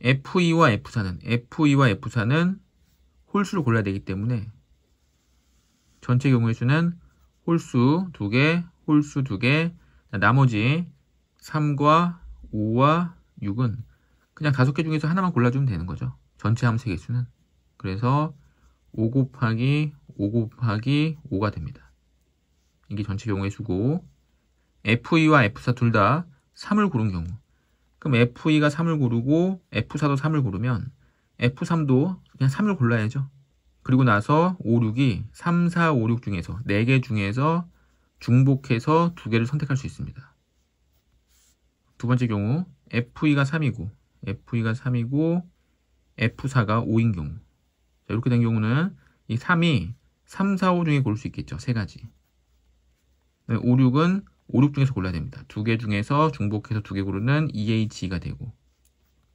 F2와 F4는 홀수를 골라야 되기 때문에 전체 경우의 수는 홀수 2개, 홀수 2개, 나머지 3과 5와 6은 그냥 5개 중에서 하나만 골라주면 되는 거죠. 전체 함수 개수는. 그래서 5 곱하기 5가 됩니다. 이게 전체 경우의 수고, F2와 F4 둘 다 3을 고른 경우, 그럼 F2가 3을 고르고 F4도 3을 고르면 F3도 그냥 3을 골라야죠. 그리고 나서 5, 6이 3, 4, 5, 6 중에서 4개 중에서 중복해서 2개를 선택할 수 있습니다. 두 번째 경우 F2가 3이고 F4가 5인 경우, 자, 이렇게 된 경우는 이 3이 3, 4, 5 중에 고를 수 있겠죠. 세 가지. 5, 6은 5, 6 중에서 골라야 됩니다. 2개 중에서 중복해서 2개 고르는 EH가 되고,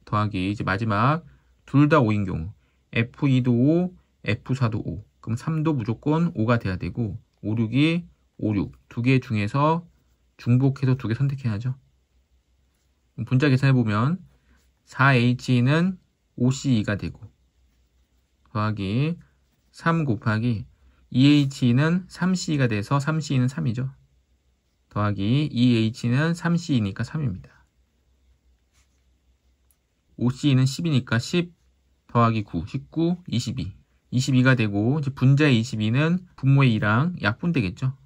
더하기 이제 마지막 둘 다 5인 경우 F2도 5, F4도 5. 그럼 3도 무조건 5가 돼야 되고 5, 6이 5, 6. 2개 중에서 중복해서 2개 선택해야죠. 분자 계산해보면 4H는 5CE가 되고, 더하기 3 곱하기 2H는 3CE가 돼서 3CE는 3이죠. 더하기 2H는 3CE니까 3입니다. 5CE는 10이니까 10 더하기 9, 19, 22. 22가 되고, 이제 분자의 22는 분모의 2랑 약분되겠죠.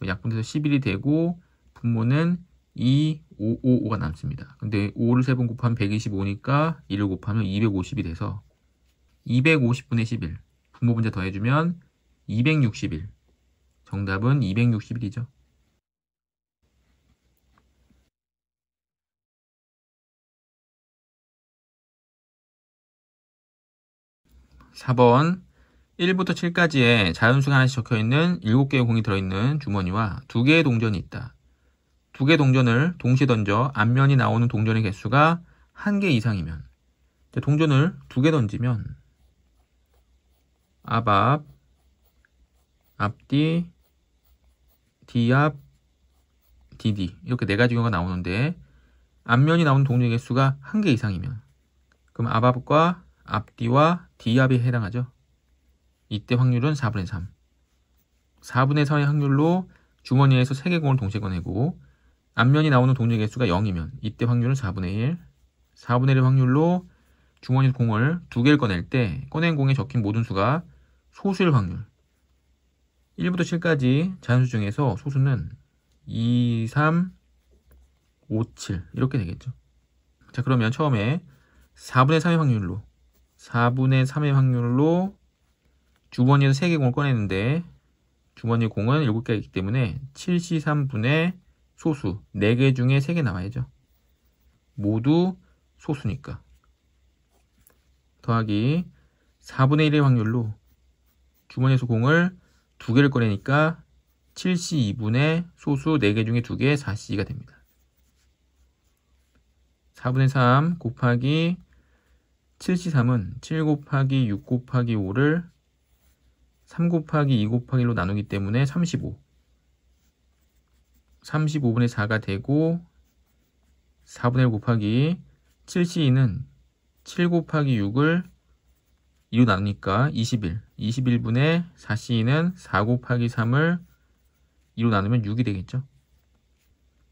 약분돼서 11이 되고, 분모는 2, 5, 5가 남습니다. 근데 5를 3번 곱하면 125니까 1을 곱하면 250이 돼서 250분의 11. 분모 분자 더해주면 261. 정답은 261이죠. 4번 1부터 7까지에 자연수가 하나씩 적혀있는 7개의 공이 들어있는 주머니와 2개의 동전이 있다. 2개의 동전을 동시에 던져 앞면이 나오는 동전의 개수가 1개 이상이면, 동전을 2개 던지면 앞, 앞뒤, 뒤앞, 뒤뒤 이렇게 4가지 경우가 나오는데, 앞면이 나오는 동전의 개수가 1개 이상이면, 그럼 앞과 앞뒤와 뒤앞에 해당하죠. 이때 확률은 4분의 3. 4분의 3의 확률로 주머니에서 3개 공을 동시에 꺼내고 앞면이 나오는 동전의 개수가 0이면 이때 확률은 4분의 1. 4분의 1의 확률로 주머니 공을 2개를 꺼낼 때 꺼낸 공에 적힌 모든 수가 소수일 확률. 1부터 7까지 자연수 중에서 소수는 2, 3, 5, 7 이렇게 되겠죠. 자, 그러면 처음에 4분의 3의 확률로 4분의 3의 확률로 주머니에서 3개 공을 꺼내는데 주머니에 공은 7개가 있기 때문에 7C3분의 소수 4개 중에 3개 나와야죠. 모두 소수니까. 더하기 4분의 1의 확률로 주머니에서 공을 2개를 꺼내니까 7C2분의 소수 4개 중에 2개 4C가 됩니다. 4분의 3 곱하기 7C3은 7 곱하기 6 곱하기 5를 3 곱하기 2 곱하기 1로 나누기 때문에 35. 35분의 4가 되고 4분의 1 곱하기 7C2는 7 곱하기 6을 2로 나누니까 21. 21분의 4C2는 4 곱하기 3을 2로 나누면 6이 되겠죠.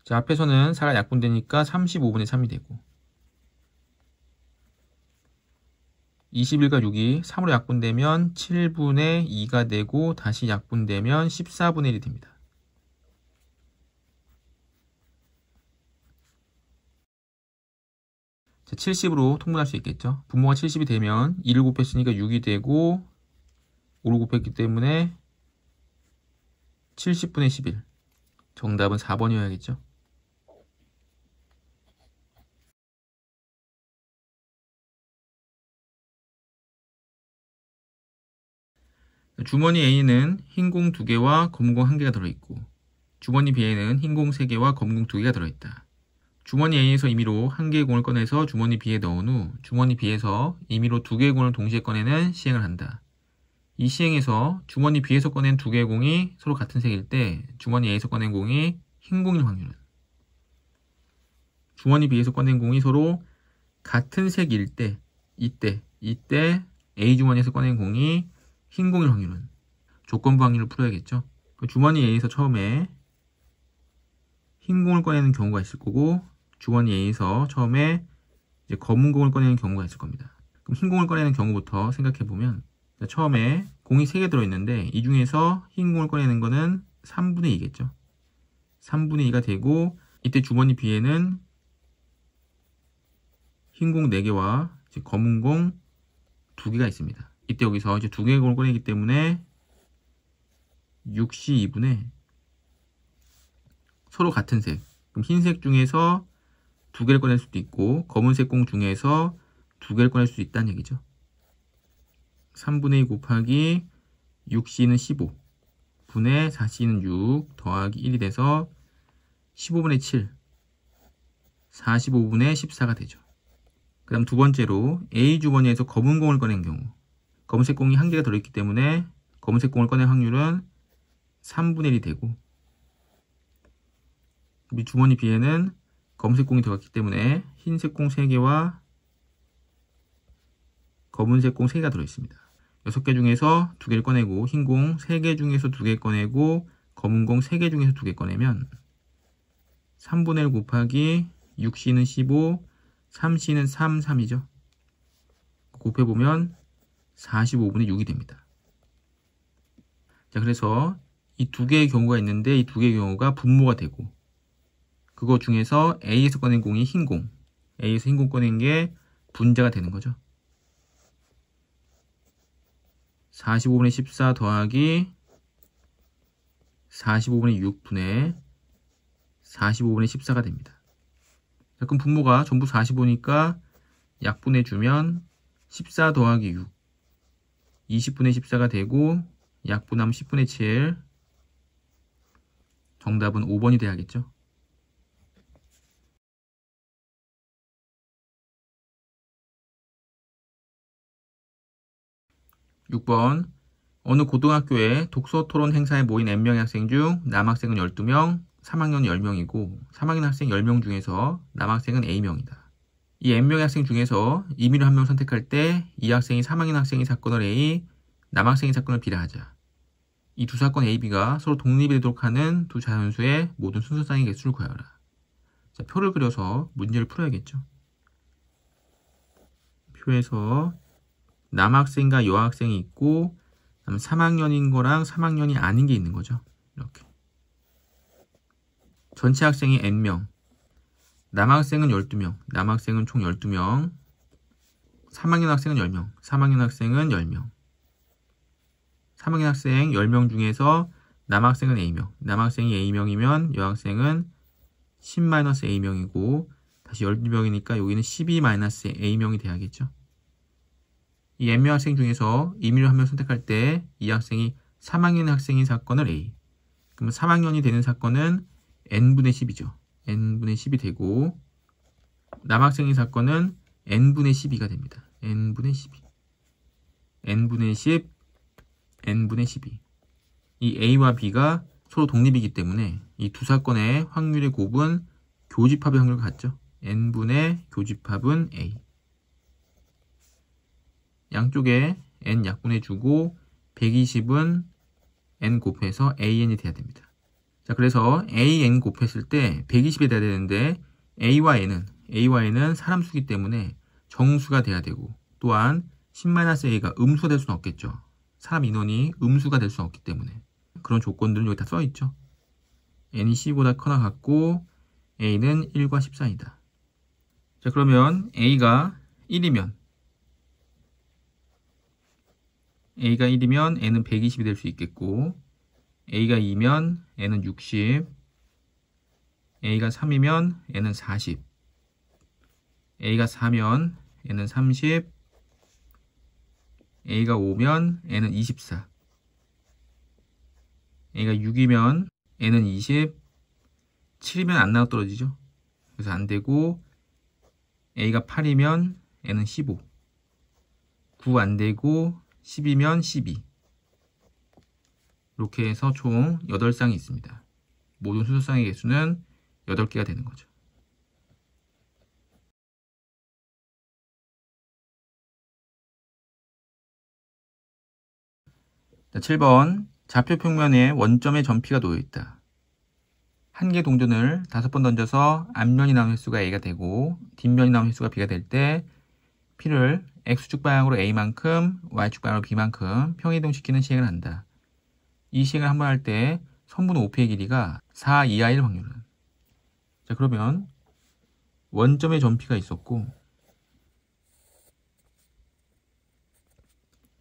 자, 앞에서는 4가 약분되니까 35분의 3이 되고 21과 6이 3으로 약분되면 7분의 2가 되고 다시 약분되면 14분의 1이 됩니다. 자, 70으로 통분할 수 있겠죠. 분모가 70이 되면 2를 곱했으니까 6이 되고 5를 곱했기 때문에 70분의 11. 정답은 4번이어야겠죠. 주머니 A는 흰 공 2개와 검은 공 1개가 들어있고 주머니 B에는 흰 공 3개와 검은 공 2개가 들어있다. 주머니 A에서 임의로 1개의 공을 꺼내서 주머니 B에 넣은 후 주머니 B에서 임의로 2개의 공을 동시에 꺼내는 시행을 한다. 이 시행에서 주머니 B에서 꺼낸 2개의 공이 서로 같은 색일 때 주머니 A에서 꺼낸 공이 흰 공일 확률은 주머니 B에서 꺼낸 공이 서로 같은 색일 때 이때 A 주머니에서 꺼낸 공이 흰 공일 확률은 조건부 확률을 풀어야겠죠. 주머니 A에서 처음에 흰 공을 꺼내는 경우가 있을 거고 주머니 A에서 처음에 이제 검은 공을 꺼내는 경우가 있을 겁니다. 그럼 흰 공을 꺼내는 경우부터 생각해 보면 처음에 공이 3개 들어있는데 이 중에서 흰 공을 꺼내는 거는 3분의 2겠죠. 3분의 2가 되고 이때 주머니 B에는 흰 공 4개와 검은 공 2개가 있습니다. 이때 여기서 이제 2개의 공을 꺼내기 때문에 6C2분의 서로 같은 색. 그럼 흰색 중에서 2개를 꺼낼 수도 있고 검은색 공 중에서 2개를 꺼낼 수 있다는 얘기죠. 3분의 2 곱하기 6C는 15 분의 4C는 6 더하기 1이 돼서 15분의 7 45분의 14가 되죠. 그 다음 두 번째로 A 주머니에서 검은 공을 꺼낸 경우 검은색 공이 1개가 들어있기 때문에 검은색 공을 꺼낼 확률은 3분의 1이 되고 우리 주머니 B에는 검은색 공이 들어갔기 때문에 흰색 공 3개와 검은색 공 3개가 들어있습니다. 6개 중에서 2개를 꺼내고 흰 공 3개 중에서 2개 꺼내고 검은 공 3개 중에서 2개 꺼내면 3분의 1 곱하기 6C는 15 3C는 3이죠. 곱해보면 45분의 6이 됩니다. 자, 그래서 이 2개의 경우가 있는데 이 2개의 경우가 분모가 되고 그거 중에서 A에서 꺼낸 공이 흰 공, A에서 흰 공 꺼낸 게 분자가 되는 거죠. 45분의 14 더하기 45분의 6분의 45분의 14가 됩니다. 자, 그럼 분모가 전부 45니까 약분해주면 14 더하기 6 20분의 14가 되고 약분하면 10분의 7 정답은 5번이 돼야겠죠. 6번 어느 고등학교에 독서토론 행사에 모인 N명의 학생 중 남학생은 12명, 3학년은 10명이고 3학년 학생 10명 중에서 남학생은 A명이다. 이 N명의 학생 중에서 임의로 한 명 선택할 때 이 학생이 3학년 학생의 사건을 A, 남학생의 사건을 B라 하자. 이 두 사건 A, B가 서로 독립이 되도록 하는 두 자연수의 모든 순서쌍의 개수를 구하여라. 자, 표를 그려서 문제를 풀어야겠죠. 표에서 남학생과 여학생이 있고 3학년인 거랑 3학년이 아닌 게 있는 거죠. 이렇게. 전체 학생이 N명. 남학생은 12명. 남학생은 총 12명. 3학년 학생은 10명. 3학년 학생은 10명. 3학년 학생 10명 중에서 남학생은 A명. 남학생이 A명이면 여학생은 10-A명이고 다시 12명이니까 여기는 12-A명이 돼야겠죠. 이 N명 학생 중에서 임의로 한 명 선택할 때 이 학생이 3학년 학생인 사건을 A. 그러면 3학년이 되는 사건은 N분의 10이죠. N분의 10이 되고 남학생인 사건은 N분의 12가 됩니다. N분의 12. N분의 10, N분의 12. 이 A와 B가 서로 독립이기 때문에 이 두 사건의 확률의 곱은 교집합의 확률과 같죠. N분의 교집합은 A. 양쪽에 N 약분해주고 120은 N 곱해서 AN이 돼야 됩니다. 자, 그래서 AN 곱했을 때 120이 돼야 되는데 A와 N은 사람 수기 때문에 정수가 돼야 되고 또한 10-A가 음수가 될 수는 없겠죠. 사람 인원이 음수가 될 수는 없기 때문에 그런 조건들은 여기 다 써있죠. N이 12보다 커나 같고 A는 1과 10 사이다. 자, 그러면 A가 1이면 N은 120이 될 수 있겠고 A가 2면 N은 60, A가 3이면 N은 40, A가 4면 N은 30, A가 5면 N은 24, A가 6이면 N은 20, 7이면 안 나와 떨어지죠. 그래서 안 되고 A가 8이면 N은 15, 9 안 되고 10이면 12. 이렇게 해서 총 8쌍이 있습니다. 모든 수소쌍의 개수는 8개가 되는 거죠. 자, 7번. 좌표 평면에 원점의 점피가 놓여있다. 한 개 동전을 5번 던져서 앞면이 나온 횟수가 A가 되고 뒷면이 나온 횟수가 B가 될 때 P를 X축 방향으로 A만큼 Y축 방향으로 B만큼 평이동시키는 시행을 한다. 이 시행을 한번 할 때 선분 OP의 길이가 4 이하일 확률은. 자, 그러면 원점의 점피가 있었고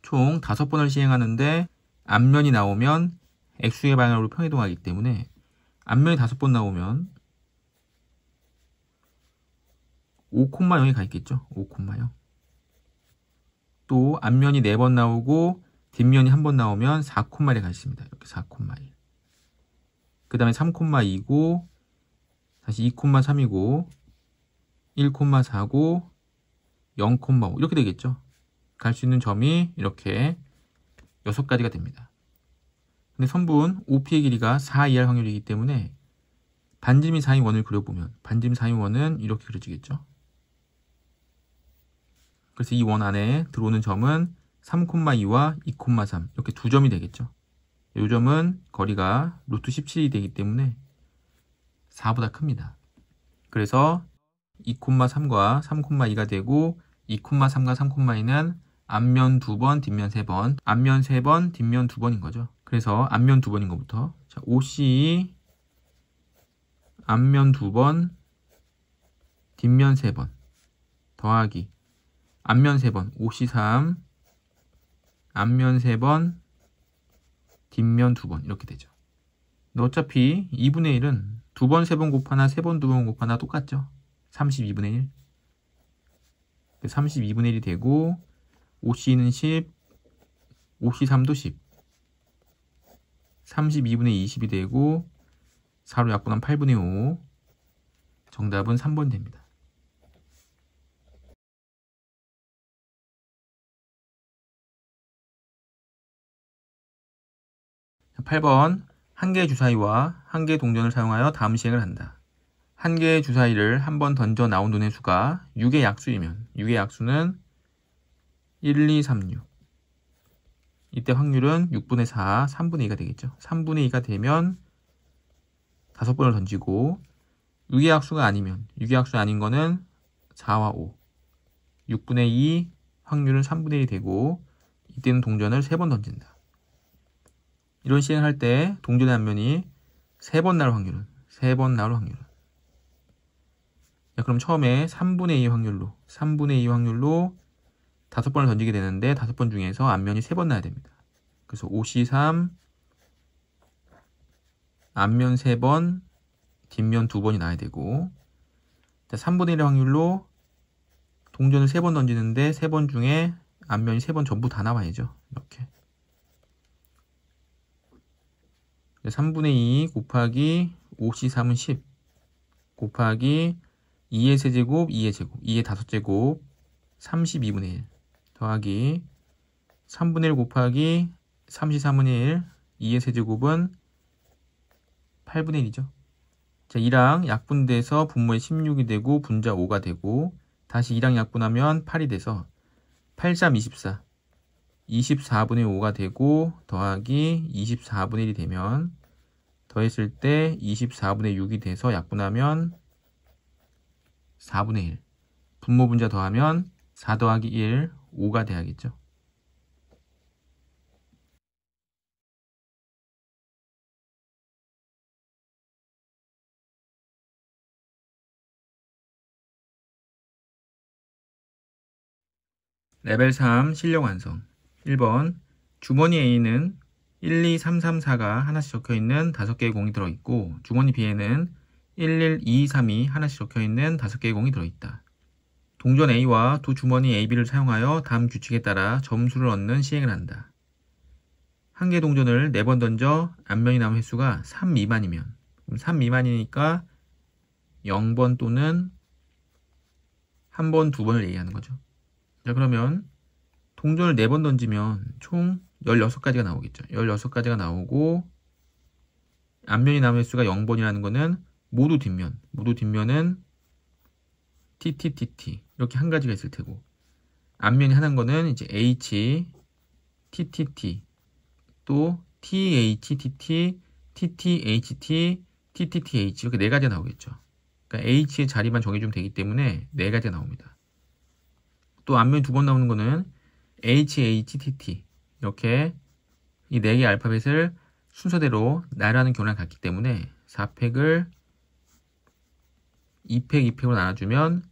총 5번을 시행하는데 앞면이 나오면 X의 방향으로 평이동하기 때문에 앞면이 5번 나오면 5,0이 가 있겠죠. 5,0. 또 앞면이 4번 나오고 뒷면이 1번 나오면 4,1이 가 있습니다. 이렇게 4,1. 그 다음에 3,2고 다시 2,3이고 1,4고 0,5 이렇게 되겠죠. 갈 수 있는 점이 이렇게 6가지가 됩니다. 근데 선분 OP의 길이가 4 이하일 확률이기 때문에 반지름이 4인 원을 그려보면 반지름 4인 원은 이렇게 그려지겠죠. 그래서 이 원 안에 들어오는 점은 3,2와 2,3 이렇게 두 점이 되겠죠. 이 점은 거리가 루트 17이 되기 때문에 4보다 큽니다. 그래서 2,3과 3,2가 되고 2,3과 3,2는 앞면 2번, 뒷면 3번, 앞면 3번, 뒷면 2번인 거죠. 그래서 앞면 2번인 것부터 자, OC 앞면 2번, 뒷면 3번 더하기 앞면 3번, OC3 앞면 3번, 뒷면 2번 이렇게 되죠. 근데 어차피 2분의 1은 2번, 3번 곱하나 3번, 2번 곱하나 똑같죠. 32분의 1. 32분의 1이 되고 OC는 10, OC3도 10. 32분의 20이 되고 4로 약분하면 8분의 5. 정답은 3번 됩니다. 8번. 한 개의 주사위와 한 개의 동전을 사용하여 다음 시행을 한다. 한 개의 주사위를 한 번 던져 나온 돈의 수가 6의 약수이면 6의 약수는 1, 2, 3, 6. 이때 확률은 6분의 4, 3분의 2가 되겠죠. 3분의 2가 되면 5번을 던지고 6의 약수가 아니면 6의 약수 아닌 거는 4와 5. 6분의 2 확률은 3분의 1이 되고 이때는 동전을 3번 던진다. 이런 시행을 할 때 동전의 앞면이 3번 나올 확률은 3번 나올 확률은 자, 그럼 처음에 3분의 2 확률로 5번을 던지게 되는데 5번 중에서 앞면이 3번 나야 됩니다. 그래서 OC3 앞면 3번, 뒷면 2번이 나야 되고, 자, 3분의 1의 확률로 동전을 3번 던지는데 3번 중에 앞면이 3번 전부 다 나와야죠. 이렇게 3분의 2 곱하기 OC3은 10 곱하기 2의 세제곱, 2의 제곱, 2의 5제곱 32분의 1 더하기 3분의 1 곱하기 33분의 1 2의 세제곱은 8분의 1이죠. 자, 2랑 약분돼서 분모에 16이 되고 분자 5가 되고 다시 2랑 약분하면 8이 돼서 8, 3, 24 24분의 5가 되고 더하기 24분의 1이 되면 더했을 때 24분의 6이 돼서 약분하면 4분의 1 분모 분자 더하면 4 더하기 1 5가 돼야겠죠. 레벨 3 실력 완성. 1번 주머니 A는 1, 2, 3, 3, 4가 하나씩 적혀있는 5개의 공이 들어있고 주머니 B에는 1, 1, 2, 3이 하나씩 적혀있는 5개의 공이 들어있다. 동전 A와 두 주머니 A, B를 사용하여 다음 규칙에 따라 점수를 얻는 시행을 한다. 한 개 동전을 4번 던져 앞면이 남은 횟수가 3 미만이면 3 미만이니까 0번 또는 1번, 2번을 얘기하는 거죠. 자, 그러면 동전을 4번 던지면 총 16가지가 나오겠죠. 16가지가 나오고 앞면이 남은 횟수가 0번이라는 거는 모두 뒷면은 TTTT 이렇게 한 가지가 있을 테고 앞면이 하나인 거는 이제 H, TTT 또 THTT, TTHT, TTTH 이렇게 4가지가 나오겠죠. 그러니까 H의 자리만 정해주면 되기 때문에 4가지가 나옵니다. 또 앞면이 2번 나오는 거는 HHTT 이렇게 이 4개의 알파벳을 순서대로 나열하는 경우랑 같기 때문에 4팩을 2팩, 2팩으로 나눠주면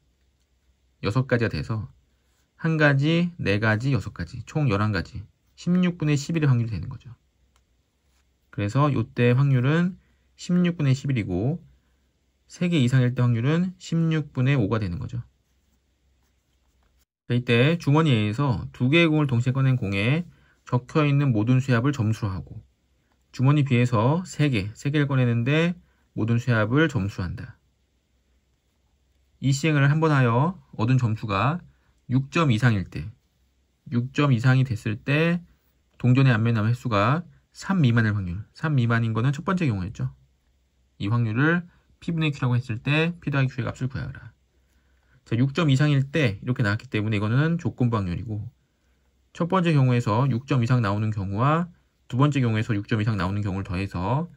6가지가 돼서 1가지, 4가지, 6가지 총 11가지 16분의 11의 확률이 되는 거죠. 그래서 이때 확률은 16분의 11이고 3개 이상일 때 확률은 16분의 5가 되는 거죠. 이때 주머니 A에서 2개의 공을 동시에 꺼낸 공에 적혀있는 모든 수합을 점수로 하고 주머니 B에서 3개를 꺼내는데 모든 수합을 점수한다. 이 시행을 한번 하여 얻은 점수가 6점 이상일 때 6점 이상이 됐을 때 동전의 앞면에 남은 횟수가 3 미만일 확률 3 미만인 거는 첫 번째 경우였죠. 이 확률을 P분의 Q라고 했을 때 P 더하기 Q의 값을 구하여라. 자, 6점 이상일 때 이렇게 나왔기 때문에 이거는 조건부 확률이고 첫 번째 경우에서 6점 이상 나오는 경우와 두 번째 경우에서 6점 이상 나오는 경우를 더해서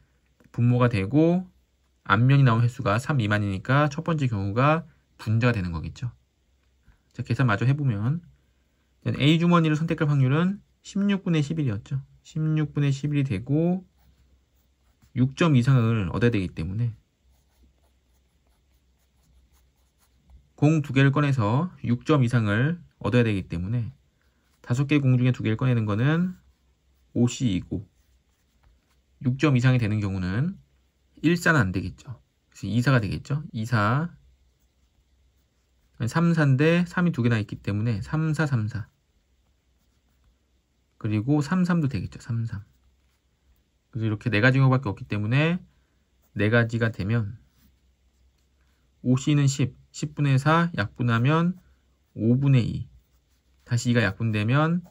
분모가 되고 앞면이 나온 횟수가 3 미만이니까 첫 번째 경우가 분자가 되는 거겠죠. 자, 계산 마저 해보면 A 주머니를 선택할 확률은 16분의 11이었죠. 16분의 11이 되고 6점 이상을 얻어야 되기 때문에 공 2개를 꺼내서 6점 이상을 얻어야 되기 때문에 5개 공 중에 2개를 꺼내는 거는 OC이고 6점 이상이 되는 경우는 1사는 안 되겠죠. 그래서 2사가 되겠죠. 2사 3, 4인데 3이 2개나 있기 때문에 3, 4, 3, 4 그리고 3, 3도 되겠죠. 3, 3 그래서 이렇게 4가지 경우밖에 없기 때문에 4가지가 되면 OC는 10, 10분의 4 약분하면 5분의 2 다시 2가 약분되면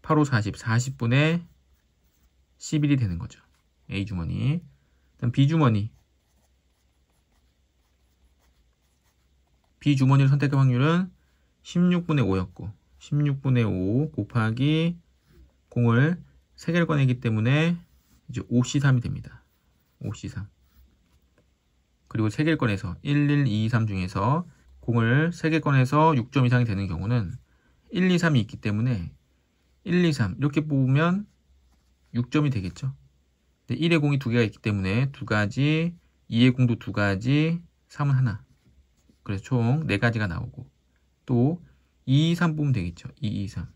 8, 5, 40, 40분의 11이 되는 거죠. A주머니. 그다음 B주머니. B주머니를 선택할 확률은 16분의 5였고 16분의 5 곱하기 공을 3개를 꺼내기 때문에 이제 OC3이 됩니다. OC3. 그리고 3개를 꺼내서 1, 1, 2, 3 중에서 공을 3개 꺼내서 6점 이상이 되는 경우는 1, 2, 3이 있기 때문에 1, 2, 3 이렇게 뽑으면 6점이 되겠죠. 1의 공이 2개가 있기 때문에 2가지, 2의 공도 2가지, 3은 하나. 그래서 총 4가지가 나오고 또 223 보면 되겠죠. 223.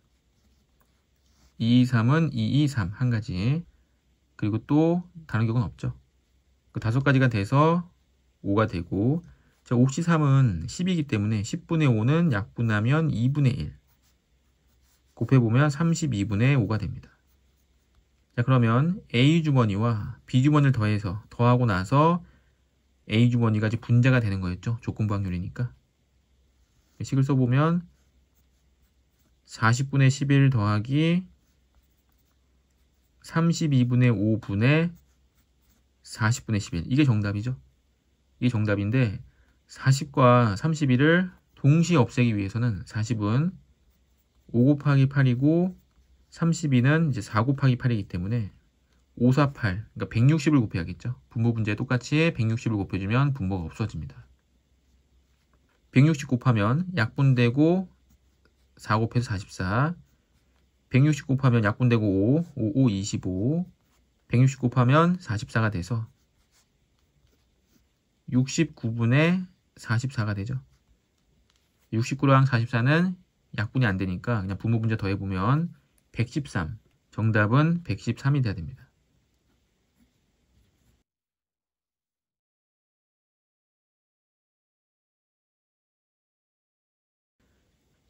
223은 223 한 가지. 그리고 또 다른 경우는 없죠. 그 5가지가 돼서 5가 되고, 자, 옵시 3은 10이기 때문에 10분의 5는 약분하면 2분의 1. 곱해보면 32분의 5가 됩니다. 자, 그러면 A 주머니와 B 주머니를 더하고 나서 A 주머니가 이제 분자가 되는 거였죠. 조건부 확률이니까. 식을 써보면 40분의 11 더하기 32분의 5분의 40분의 11. 이게 정답이죠. 이게 정답인데 40과 31을 동시에 없애기 위해서는 40은 5 곱하기 8이고 32는 이제 4 곱하기 8이기 때문에 5, 4, 8, 그러니까 160을 곱해야겠죠. 분모 분자에 똑같이 160을 곱해주면 분모가 없어집니다. 160 곱하면 약분되고 4 곱해서 44, 160 곱하면 약분되고 5, 5, 5, 25, 160 곱하면 44가 돼서 69분의 44가 되죠. 69랑 44는 약분이 안 되니까 그냥 분모 분자 더해보면 113. 정답은 113이 돼야 됩니다.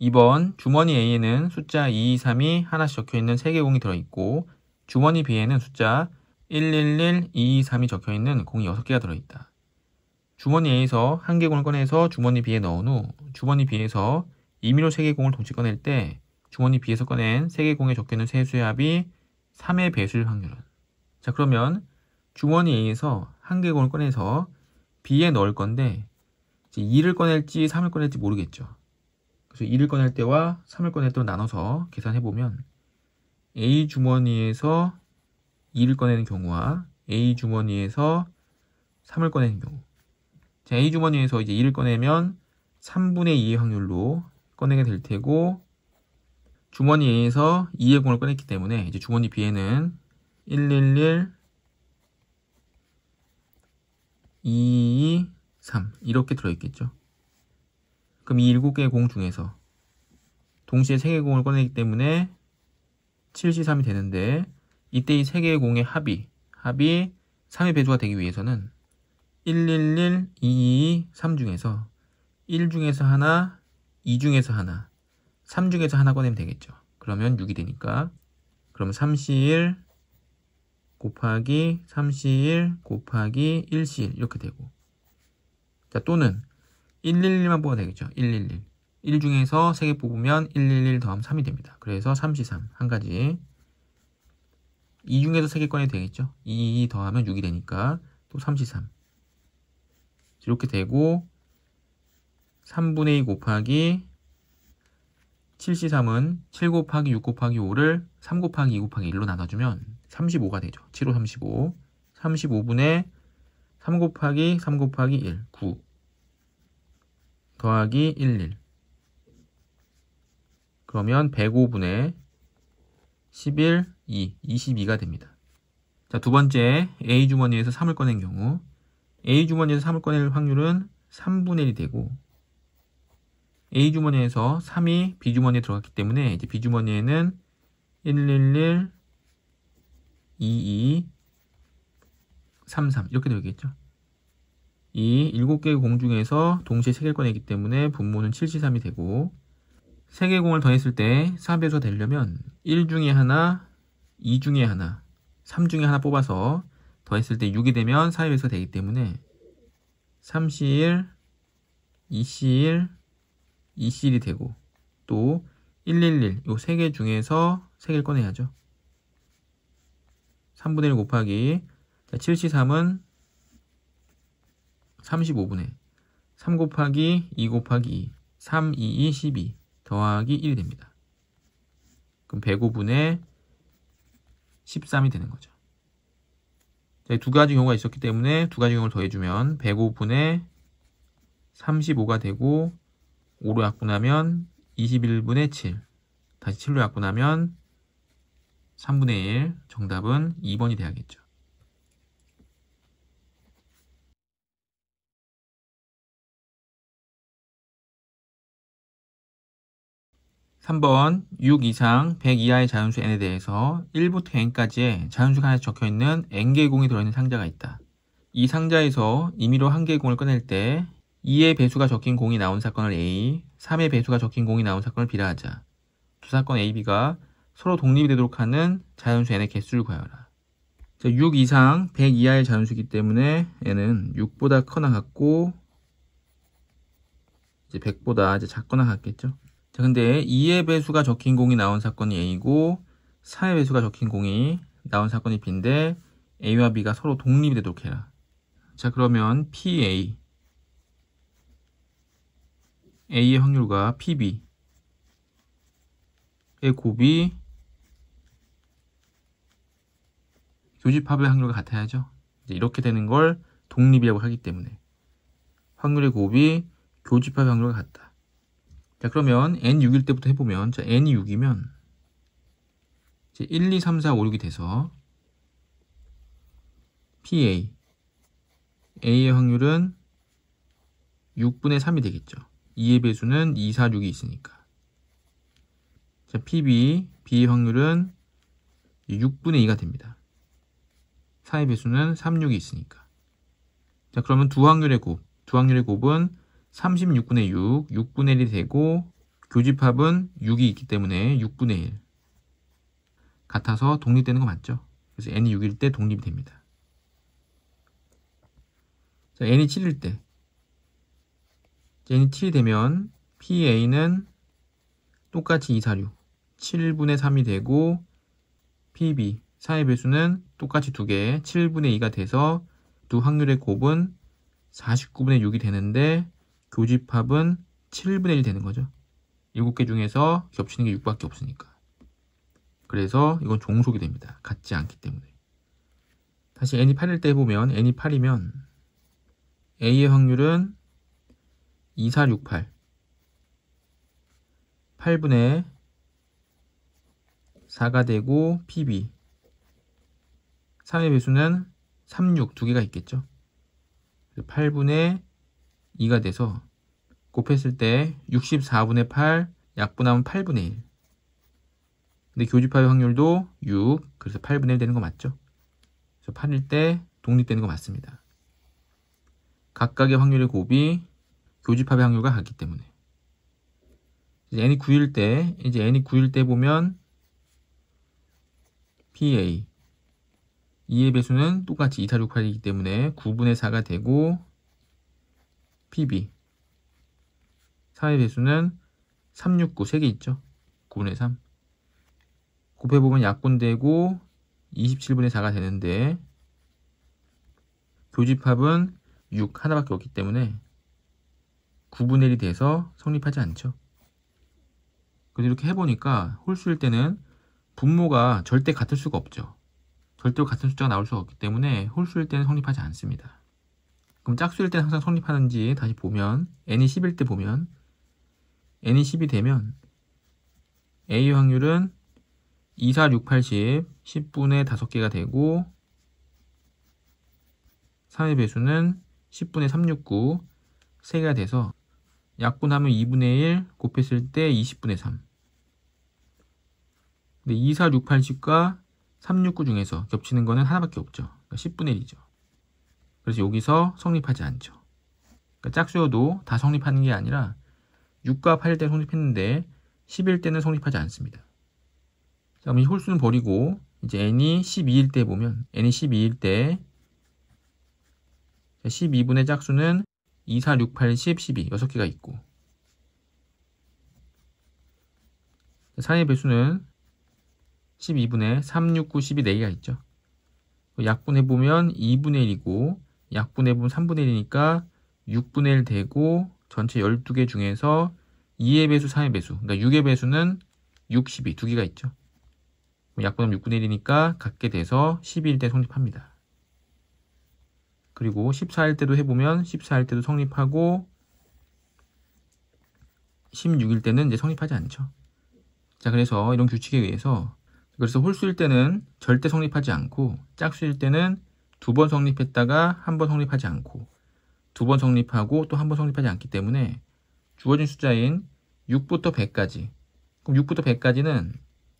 2번 주머니 A에는 숫자 223이 하나씩 적혀있는 3개 공이 들어있고 주머니 B에는 숫자 111, 223이 적혀있는 공이 6개가 들어있다. 주머니 A에서 한 개 공을 꺼내서 주머니 B에 넣은 후 주머니 B에서 임의로 3개 공을 동시에 꺼낼 때 주머니 B에서 꺼낸 3개 공에 적혀있는 세수의 합이 3의 배수일 확률은? 자, 그러면 주머니 A에서 한 개 공을 꺼내서 B에 넣을 건데 2를 꺼낼지 3을 꺼낼지 모르겠죠. 그래서 2를 꺼낼 때와 3을 꺼낼 때로 나눠서 계산해보면 A 주머니에서 2를 꺼내는 경우와 A 주머니에서 3을 꺼내는 경우. 자, A 주머니에서 이제 2를 꺼내면 3분의 2의 확률로 꺼내게 될 테고 주머니 A에서 2의 공을 꺼냈기 때문에 이제 주머니 B에는 111, 2, 3 이렇게 들어있겠죠. 그럼 이 7개의 공 중에서 동시에 3개의 공을 꺼내기 때문에 7C3이 되는데 이때 이 3개의 공의 합이 3의 배수가 되기 위해서는 111, 222, 3 중에서 1 중에서 하나, 2 중에서 하나, 3 중에서 하나 꺼내면 되겠죠. 그러면 6이 되니까 그러면 3C1 곱하기 3C1 곱하기 1C1 이렇게 되고 자 또는 111만 뽑아도 되겠죠. 111. 1 중에서 3개 뽑으면 111 더하면 3이 됩니다. 그래서 3C3 한 가지. 2 중에서 3개 꺼내도 되겠죠. 2 더하면 6이 되니까 또 3C3. 이렇게 되고 3분의 2 곱하기 7C3은 7 곱하기 6 곱하기 5를 3 곱하기 2 곱하기 1로 나눠주면 35가 되죠. 7호 35. 35분의 3 곱하기 3 곱하기 1, 9. 더하기 11. 그러면 105분의 11, 2, 22가 됩니다. 자, 두 번째 A 주머니에서 3을 꺼낸 경우 A 주머니에서 3을 꺼낼 확률은 3분의 1이 되고 A 주머니에서 3이 B 주머니에 들어갔기 때문에 이제 B 주머니에는 111, 22, 33 이렇게 되겠죠. 이 7개의 공 중에서 동시에 3개를 꺼내기 때문에 분모는 7C3이 되고 3개의 공을 더했을 때 3배수가 되려면 1 중에 하나, 2 중에 하나, 3 중에 하나 뽑아서 더했을 때 6이 되면 4의 배수가 되기 때문에 3C1, 2C1, 2C1이 되고 또 111, 이 3개 중에서 3개를 꺼내야죠. 3분의 1 곱하기 7C3은 35분의 3 곱하기 2 곱하기 2, 3, 2, 2, 12 더하기 1이 됩니다. 그럼 105분의 13이 되는 거죠. 두 가지 경우가 있었기 때문에 두 가지 경우를 더해주면 105분의 35가 되고 5로 약분하면 21분의 7 다시 7로 약분하면 3분의 1 정답은 2번이 돼야겠죠. 3번 6 이상 100 이하의 자연수 n에 대해서 1부터 n까지의 자연수가 하나 적혀있는 n개의 공이 들어있는 상자가 있다. 이 상자에서 임의로 한 개의 공을 꺼낼 때 2의 배수가 적힌 공이 나온 사건을 A, 3의 배수가 적힌 공이 나온 사건을 B라 하자. 두 사건 A, B가 서로 독립이 되도록 하는 자연수 n의 개수를 구하여라. 6 이상 100 이하의 자연수이기 때문에 n은 6보다 커나 같고 이제 100보다 이제 작거나 같겠죠. 자, 근데 2의 배수가 적힌 공이 나온 사건이 A고 4의 배수가 적힌 공이 나온 사건이 B인데 A와 B가 서로 독립이 되도록 해라. 자, 그러면 PA A의 확률과 PB의 곱이 교집합의 확률과 같아야죠. 이제 이렇게 되는 걸 독립이라고 하기 때문에 확률의 곱이 교집합의 확률과 같다. 자, 그러면 n6일 때부터 해보면, 자, n이 6이면 이제 1, 2, 3, 4, 5, 6이 돼서 PA A의 확률은 6분의 3이 되겠죠. 2의 배수는 2, 4, 6이 있으니까. 자, PB B의 확률은 6분의 2가 됩니다. 4의 배수는 3, 6이 있으니까. 자, 그러면 두 확률의 곱은 36분의 6, 6분의 1이 되고 교집합은 6이 있기 때문에 6분의 1 같아서 독립되는 거 맞죠? 그래서 n이 6일 때 독립이 됩니다. 자, n이 7일 때 n이 7이 되면 PA는 똑같이 2, 4, 6 7분의 3이 되고 PB 4의 배수는 똑같이 2개 7분의 2가 돼서 두 확률의 곱은 49분의 6이 되는데 교집합은 7분의 1이 되는 거죠. 7개 중에서 겹치는 게 6밖에 없으니까. 그래서 이건 종속이 됩니다. 같지 않기 때문에. 다시 n이 8일 때 해보면 n이 8이면 A의 확률은 2, 4, 6, 8 8분의 4가 되고 PB 3의 배수는 3, 6 두 개가 있겠죠. 8분의 2가 돼서 곱했을 때 64분의 8 약분하면 8분의 1. 근데 교집합의 확률도 6, 그래서 8분의 1 되는 거 맞죠? 그래서 8일 때 독립되는 거 맞습니다. 각각의 확률의 곱이 교집합의 확률과 같기 때문에. 이제 n이 9일 때 보면 PA 2의 배수는 똑같이 2, 4, 6, 8이기 때문에 9분의 4가 되고 PB 4의 배수는 3, 6, 9 3개 있죠. 9분의 3 곱해보면 약분되고 27분의 4가 되는데 교집합은 6 하나밖에 없기 때문에 9분의 1이 돼서 성립하지 않죠. 그래서 이렇게 해보니까 홀수일 때는 분모가 절대 같을 수가 없죠. 절대로 같은 숫자가 나올 수가 없기 때문에 홀수일 때는 성립하지 않습니다. 그럼 짝수일 때는 항상 성립하는지 다시 보면 n이 10일 때 보면 n이 10이 되면 A의 확률은 2, 4, 6, 8, 10 10분의 5개가 되고 3의 배수는 10분의 3, 6, 9 3개가 돼서 약분하면 2분의 1 곱했을 때 20분의 3 근데 2, 4, 6, 8, 10과 3, 6, 9 중에서 겹치는 거는 하나밖에 없죠. 그러니까 10분의 1이죠. 그래서 여기서 성립하지 않죠. 그러니까 짝수여도 다 성립하는 게 아니라 6과 8일 때 성립했는데 10일 때는 성립하지 않습니다. 자, 그럼 이 홀수는 버리고 이제 n이 12일 때 보면 n이 12일 때 12분의 짝수는 2, 4, 6, 8, 10, 12 6개가 있고 4의 배수는 12분의 3, 6, 9, 12 4개가 있죠. 약분해보면 2분의 1이고 약분해보면 3분의 1이니까 6분의 1 되고 전체 12개 중에서 2의 배수, 3의 배수 그러니까 6의 배수는 6, 12 두 개가 있죠. 약분하면 6분의 1이니까 같게 돼서 12일 때 성립합니다. 그리고 14일 때도 해보면 14일 때도 성립하고 16일 때는 이제 성립하지 않죠. 자, 그래서 이런 규칙에 의해서 그래서 홀수일 때는 절대 성립하지 않고 짝수일 때는 2번 성립했다가 1번 성립하지 않고 2번 성립하고 또 1번 성립하지 않기 때문에 주어진 숫자인 6부터 100까지 그럼 6부터 100까지는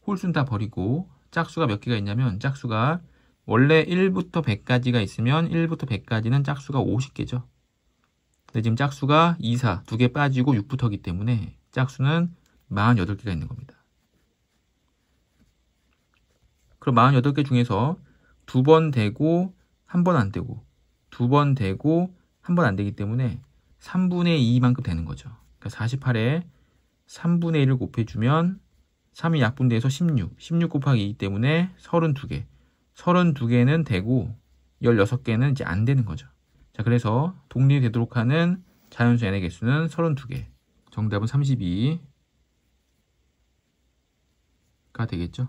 홀수는 다 버리고 짝수가 몇 개가 있냐면 짝수가 원래 1부터 100까지가 있으면 1부터 100까지는 짝수가 50개죠. 근데 지금 짝수가 2, 4 두 개 빠지고 6부터기 때문에 짝수는 48개가 있는 겁니다. 그럼 48개 중에서 2번 되고 1번 안 되고 2번 되고 1번 안 되기 때문에 3분의 2만큼 되는 거죠. 그러니까 48에 3분의 1을 곱해주면 3이 약분돼서 16, 16 곱하기 2 때문에 32개. 32개는 되고 16개는 이제 안 되는 거죠. 자, 그래서 독립되도록 하는 자연수 n의 개수는 32개. 정답은 32가 되겠죠.